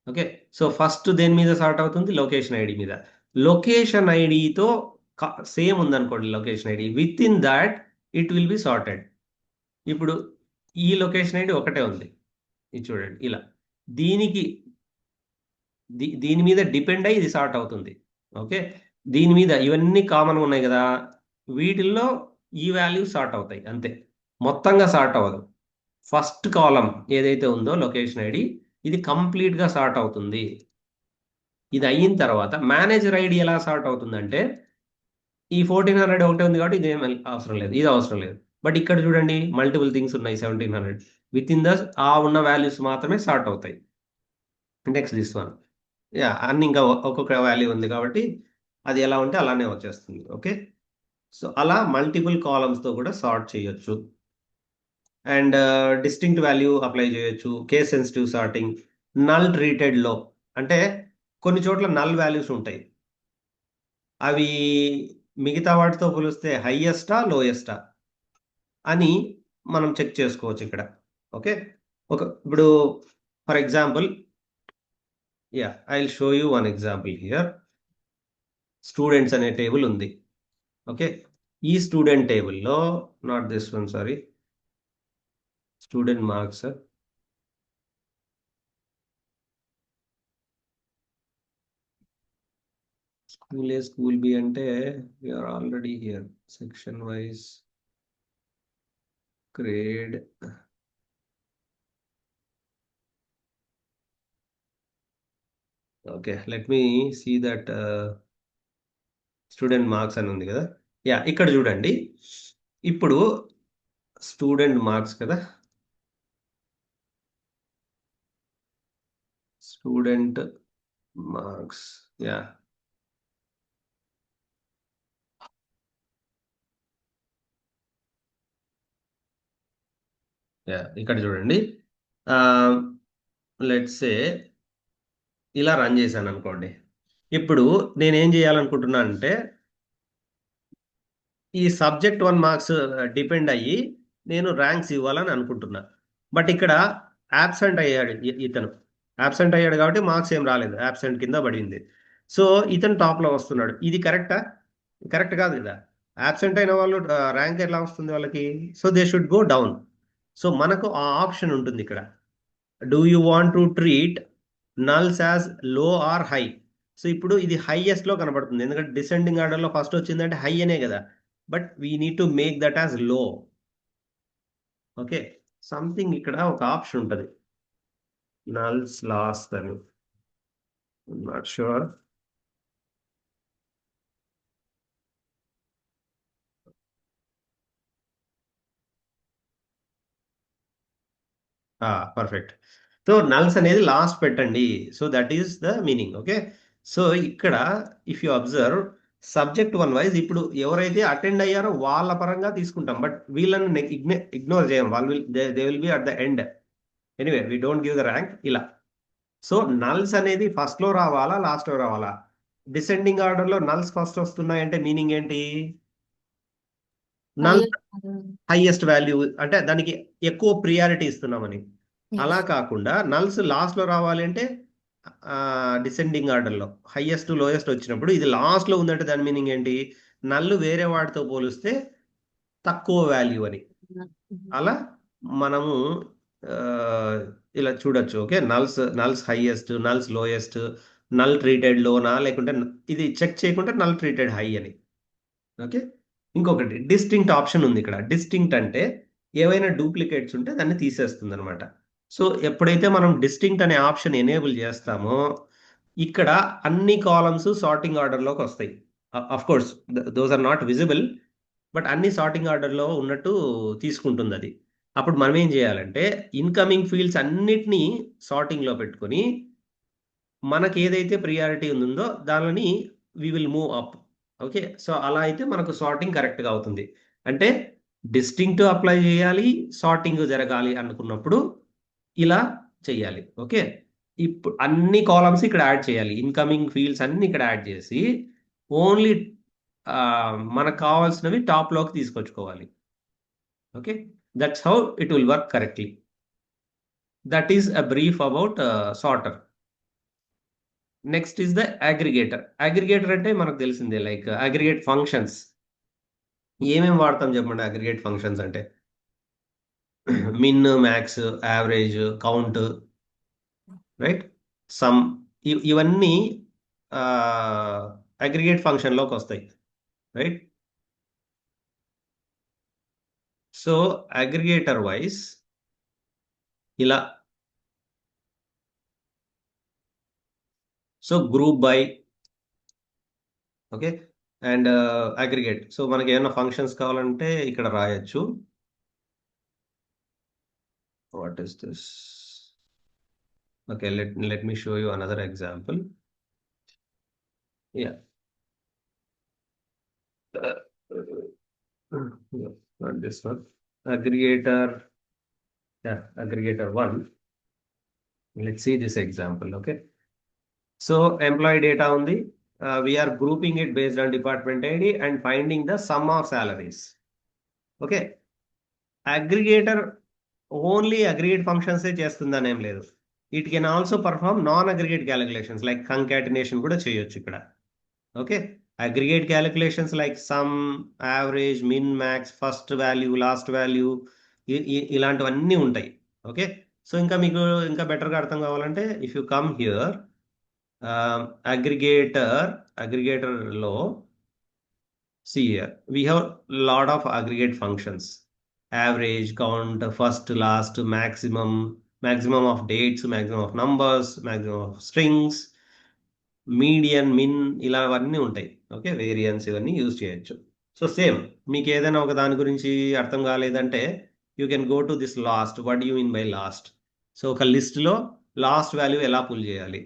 ఓకే, సో ఫస్ట్ దేని మీద సార్ట్ అవుతుంది? లొకేషన్ ఐడి మీద. లొకేషన్ ఐడితో సేమ్ ఉందనుకోండి location ID, with in that it will be sorted. ఇప్పుడు ఈ లొకేషన్ ఐడి ఒకటే ఉంది, ఇది చూడండి ఇలా. దీనికి దీని మీద డిపెండ్ అయ్యి ఇది సార్ట్ అవుతుంది. ఓకే, దీని మీద ఇవన్నీ కామన్ ఉన్నాయి కదా, వీటిల్లో ఈ వాల్యూ సార్ట్ అవుతాయి అంతే, మొత్తంగా సార్ట్ అవ్వదు. ఫస్ట్ కాలం ఏదైతే ఉందో లొకేషన్ ఐడి, ఇది కంప్లీట్గా సార్ట్ అవుతుంది. ఇది అయిన తర్వాత మేనేజర్ ఐడి ఎలా సార్ట్ అవుతుందంటే, ఈ 1400 ఒకటే ఉంది కాబట్టి ఇది అవసరం లేదు, ఇది అవసరం లేదు. బట్ ఇక్కడ చూడండి మల్టిపుల్ థింగ్స్ ఉన్నాయి. 1700 విత్ ఇన్ ద ఆ ఉన్న వాల్యూస్ మాత్రమే సార్ట్ అవుతాయి. నెక్స్ట్ దిస్ వన్, యా అన్ని ఇంకా ఒక్కొక్క వాల్యూ ఉంది కాబట్టి అది ఎలా ఉంటే అలానే వచ్చేస్తుంది. ఓకే, సో అలా మల్టిపుల్ కాలమ్స్తో కూడా సార్ట్ చేయొచ్చు. అండ్ డిస్టింక్ట్ వాల్యూ అప్లై చేయొచ్చు. Case sensitive sorting, null treated లో అంటే కొన్ని చోట్ల నల్ వాల్యూస్ ఉంటాయి, అవి మిగతా వాటితో పోలిస్తే హైయెస్టా లోయెస్టా అని మనం చెక్ చేసుకోవచ్చు ఇక్కడ. ఓకే, ఇప్పుడు for example, yeah I will show you one example here. Students అనే టేబుల్ ఉంది. ఓకే, ఈ స్టూడెంట్ టేబుల్లో, not this one, sorry, student marks. School A school B అంటే we are already here. Section wise grade. Okay, let me see that student marks అని ఉంది కదా. Yeah, ఇక్కడ చూడండి, ఇప్పుడు స్టూడెంట్ మార్క్స్ కదా, స్టూడెంట్ మార్క్స్. యా, యా ఇక్కడ చూడండి, లెట్స్ సే ఇలా రన్ చేశాను అనుకోండి. ఇప్పుడు నేనేం చేయాలనుకుంటున్నా అంటే, ఈ సబ్జెక్ట్ 1 మార్క్స్ డిపెండ్ అయ్యి నేను ర్యాంక్స్ ఇవ్వాలని అనుకుంటున్నా. బట్ ఇక్కడ యాబ్సెంట్ అయ్యాడు ఇతను. యాబ్సెంట్ అయ్యాడు కాబట్టి మార్క్స్ ఏం రాలేదు, యాబ్సెంట్ కింద పడింది. సో ఇతను టాప్లో వస్తున్నాడు. ఇది కరెక్టా? కరెక్ట్ కాదు కదా. యాబ్సెంట్ అయిన వాళ్ళు ర్యాంక్ ఎలా వస్తుంది వాళ్ళకి? So they should go down. So మనకు ఆ ఆప్షన్ ఉంటుంది ఇక్కడ. Do you want to treat nulls as low or high? So ఇప్పుడు ఇది హైయెస్ట్ లో కనబడుతుంది, ఎందుకంటే డిసెండింగ్ ఆర్డర్ లో ఫస్ట్ వచ్చిందంటే హై అనే కదా. But we need to make that as low. Okay, something ఇక్కడ ఒక ఆప్షన్ ఉంటుంది, నల్స్ లాస్ట్ అని, not sure. Perfect. So nulls అనేది లాస్ట్ పెట్టండి. So that is the meaning. Okay, so ఇక్కడ if you observe subject one wise, ఇప్పుడు ఎవరైతే attend అయ్యారో వాళ్ళ పరంగా తీసుకుంటాం, బట్ వీళ్ళని ఇగ్నోర్ చేయం. వాళ్ళు they will be at the end. Anyway we don't give the rank ఇలా. సో నల్స్ అనేది ఫస్ట్ లో రావాలా లాస్ట్ లో రావాలా? డిసెండింగ్ ఆర్డర్ లో నల్స్ ఫస్ట్ వస్తున్నాయంటే మీనింగ్ ఏంటి? Null Higher. హైయెస్ట్ వాల్యూ అంటే దానికి ఎక్కువ ప్రియారిటీ ఇస్తున్నామని. Yes. అలా కాకుండా నల్స్ లాస్ట్ లో రావాలి అంటే డిసెండింగ్ ఆర్డర్ లో హైయెస్ట్ లోయెస్ట్ వచ్చినప్పుడు ఇది లాస్ట్ లో ఉందంటే దాని మీనింగ్ ఏంటి? నల్లు వేరే వాటితో పోలిస్తే తక్కువ వాల్యూ అని. అలా మనము ఆ, ఇలా చూడొచ్చు. Okay, నల్స్ నల్స్ highest, నల్స్ lowest, null treated లోనా, లేకుంటే ఇది చెక్ చేయకుంటే నల్ ట్రీటెడ్ హై అని. ఓకే, ఇంకొకటి డిస్టింక్ట్ ఆప్షన్ ఉంది ఇక్కడ. డిస్టింక్ట్ అంటే ఏవైనా డూప్లికేట్స్ ఉంటే దాన్ని తీసేస్తుంది అనమాట. సో ఎప్పుడైతే మనం డిస్టింక్ట్ అనే ఆప్షన్ ఎనేబుల్ చేస్తామో ఇక్కడ అన్ని కాలమ్స్ సార్టింగ్ ఆర్డర్లోకి వస్తాయి. Of course those are not visible, but అన్ని సార్టింగ్ ఆర్డర్లో ఉన్నట్టు తీసుకుంటుంది అది. అప్పుడు మనం ఏం చేయాలంటే ఇన్కమింగ్ ఫీల్డ్స్ అన్నిటినీ సార్టింగ్లో పెట్టుకొని మనకి ఏదైతే ప్రియారిటీ ఉందో దానిని we will move up. Okay, so అలా అయితే మనకు సార్టింగ్ కరెక్ట్గా అవుతుంది. అంటే డిస్టింక్ట్ అప్లై చేయాలి, సార్టింగ్ జరగాలి అనుకున్నప్పుడు ఇలా చేయాలి. ఓకే, ఇప్పుడు అన్ని కాలమ్స్ ఇక్కడ యాడ్ చేయాలి, ఇన్కమింగ్ ఫీల్డ్స్ అన్ని ఇక్కడ యాడ్ చేసి ఓన్లీ మనకు కావాల్సినవి టాప్లోకి తీసుకొచ్చుకోవాలి. Okay, that's how it will work correctly. That is a brief about sorter. Next is the aggregator. Aggregator అంటే మనకు తెలిసిందే, లైక్ అగ్రిగేట్ ఫంక్షన్స్. ఏమేమి వాడతాం చెప్పండి అగ్రిగేట్ ఫంక్షన్స్ అంటే? Min, max, average, count, right, sum, ఇవన్నీ అగ్రిగేట్ ఫంక్షన్లోకి వస్తాయి, రైట్? సో అగ్రిగేటర్ వైస్ ఇలా, so group by, okay, and aggregate. So మనకి ఏమైనా ఫంక్షన్స్ కావాలంటే ఇక్కడ రాయొచ్చు. What is this? Okay, let me show you another example. Yeah. Yeah, not this one. Aggregator. Yeah, aggregator one. Let's see this example. Okay. So employee data on the we are grouping it based on department ID and finding the sum of salaries. Okay. Aggregator only aggregate functions చేస్తుందని ఏం లేదు. It can also perform non-aggregate calculations like concatenation కూడా చేయొచ్చు ఇక్కడ. Okay, aggregate calculations like sum, average, min, max, first value, last value, ఇలాంటివన్నీ ఉంటాయి. Okay, so ఇంకా మీకు ఇంకా బెటర్గా అర్థం కావాలంటే ఇఫ్ యూ కమ్ హియర్ అగ్రిగేటర్లో see here we have lot of aggregate functions: average, count, first, last, maximum of dates, maximum of numbers, maximum of strings, median, min, ఇలా అవన్నీ ఉంటాయి. ఓకే, వేరియన్స్ ఇవన్నీ యూజ్ చేయొచ్చు. సో సేమ్ మీకు ఏదైనా ఒక దాని గురించి అర్థం కాలేదంటే you can go to this last. What you mean by last? So ఒక లిస్ట్లో లాస్ట్ వాల్యూ ఎలా పుల్ చేయాలి?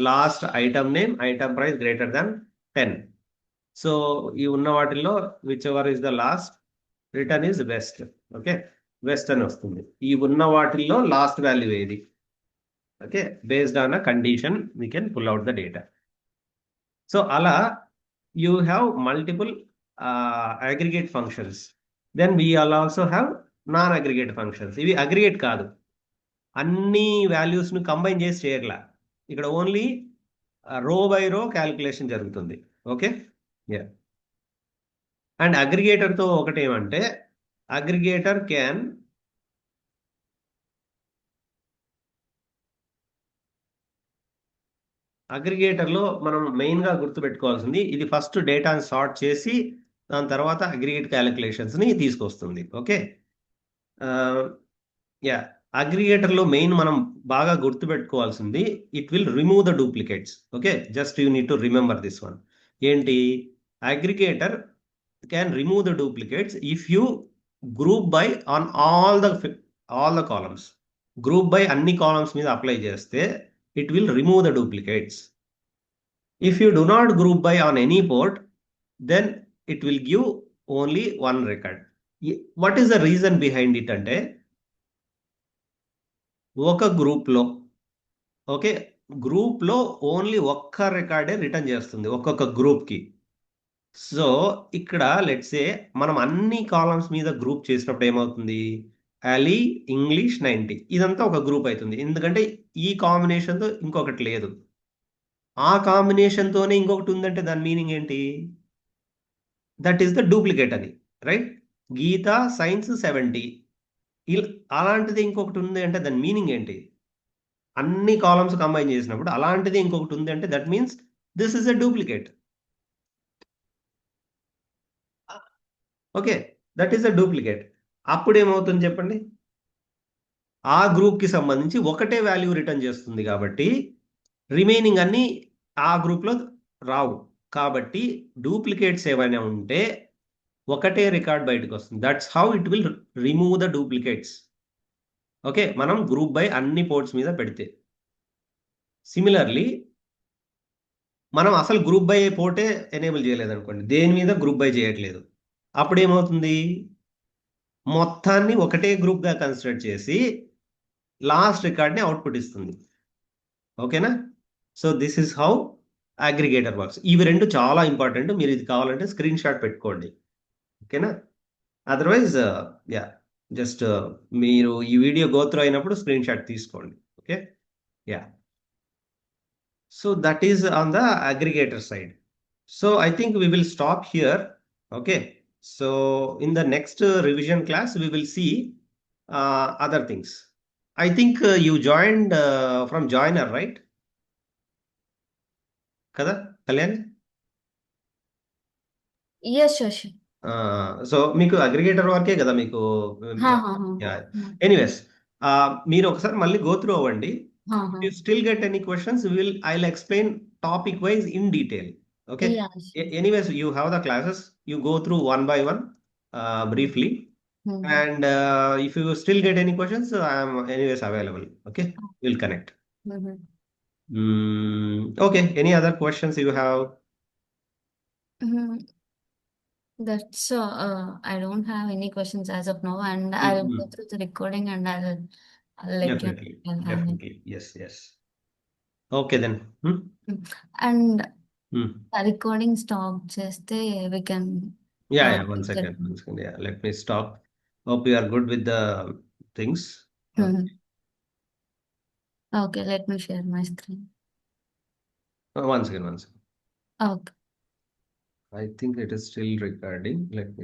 Last item name, item price greater than 10. So ఈ ఉన్న వాటిల్లో whichever is the last, return is west. Okay, west అని వస్తుంది. ఈ ఉన్న వాటిల్లో లాస్ట్ వాల్యూ ఏది? Okay, based on a condition we can pull out the data. So అలా you have multiple aggregate functions. Then we also have non aggregate functions. ఇవి aggregate కాదు, అన్ని వాల్యూస్ను కంబైన్ చేసి చేయట్లా. ఇక్కడ ఓన్లీ రో బై రో క్యాలిక్యులేషన్ జరుగుతుంది. Okay, yeah. అండ్ అగ్రిగేటర్తో ఒకటి ఏమంటే అగ్రిగేటర్ క్యాన్ అగ్రిగేటర్లో మనం మెయిన్గా గుర్తుపెట్టుకోవాల్సింది ఇది ఫస్ట్ డేటాను సార్ట్ చేసి దాని తర్వాత అగ్రిగేట్ క్యాలిక్యులేషన్స్ని తీసుకొస్తుంది. ఓకే, యా, అగ్రిగేటర్లో మెయిన్ మనం బాగా గుర్తుపెట్టుకోవాల్సింది, it will remove the duplicates. Okay, just you need to remember this one. ఏంటి? Aggregator can remove the duplicates if you group by on all the columns. Group by అన్ని columns మీద apply చేస్తే it will remove the duplicates. If you do not group by on any port, then it will give only one record. What is the reason behind it అంటే, ఒక గ్రూప్లో, okay, గ్రూప్లో only ఒక్క రికార్డే return చేస్తుంది ఒక్కొక్క గ్రూప్కి. So ఇక్కడ let's say మనం అన్ని కాలమ్స్ మీద గ్రూప్ చేసినప్పుడు ఏమవుతుంది? అలీ ఇంగ్లీష్ 90 ఇదంతా ఒక గ్రూప్ అవుతుంది, ఎందుకంటే ఈ కాంబినేషన్తో ఇంకొకటి లేదు. ఆ కాంబినేషన్తోనే ఇంకొకటి ఉందంటే దాని మీనింగ్ ఏంటి? దట్ ఈస్ ద డూప్లికేట్ అని, రైట్? గీత సైన్స్ 70 అలాంటిది ఇంకొకటి ఉంది అంటే దాని మీనింగ్ ఏంటి? అన్ని కాలమ్స్ కంబైన్ చేసినప్పుడు అలాంటిది ఇంకొకటి ఉంది అంటే that means this is a duplicate. Okay, that is a duplicate. అప్పుడు ఏమవుతుంది చెప్పండి? ఆ గ్రూప్కి సంబంధించి ఒకటే వాల్యూ రిటర్న్ చేస్తుంది కాబట్టి రిమైనింగ్ అన్ని ఆ గ్రూప్లో రావు. కాబట్టి డూప్లికేట్స్ ఏమైనా ఉంటే ఒకటే రికార్డ్ బయటకు వస్తుంది. That's how it will remove the duplicates. Okay, మనం గ్రూప్ బై అన్ని పోర్ట్స్ మీద పెడితే. సిమిలర్లీ మనం అసలు గ్రూప్ బై పోర్టే ఎనేబుల్ చేయలేదు అనుకోండి, దేని మీద గ్రూప్ బై చేయట్లేదు, అప్పుడు ఏమవుతుంది? మొత్తాన్ని ఒకటే గ్రూప్గా కన్సిడర్ చేసి లాస్ట్ రికార్డ్ని అవుట్పుట్ ఇస్తుంది. ఓకేనా? So this is how aggregator works. ఇవి రెండు చాలా ఇంపార్టెంట్. మీరు ఇది కావాలంటే స్క్రీన్ షాట్ పెట్టుకోండి. ఓకేనా? అదర్వైజ్ యా, జస్ట్ మీరు ఈ వీడియో గోత్రూ అయినప్పుడు స్క్రీన్ షాట్ తీసుకోండి. Okay, yeah. So that is on the aggregator side. So I think we will stop here. Okay. So in the next revision class, we will see other things. I think you joined from joiner, right? Kada? Kalyan? Yes, sure, sure. So మీకు aggregator వర్కే కదా మీకు. हाँ हाँ हाँ हाँ anyways, మీరు ఒకసారి మళ్ళీ గో త్రూ అవ్వండి. हाँ If हाँ you still get any questions, I'll explain topic wise in detail. Okay. yeah, sure. Anyways, you have the classes. You go through one by one, briefly. Mm-hmm. And if you still get any questions, I am anyways available. Okay, we'll connect. Mm-hmm. Okay. Any other questions you have? Mm-hmm. That's I don't have any questions as of now, and I'll go through the recording and I'll let you know Definitely. if I have any. Definitely. Yes. Yes. Okay then. And Hmm. recording stop చేస్తే we can Yeah. Yeah. One picture. second. One second. Yeah. Let me stop. Hope you are good with the things. Mhm. Okay, let me share my screen. One second. One second. Okay. I think it is still recording. Let me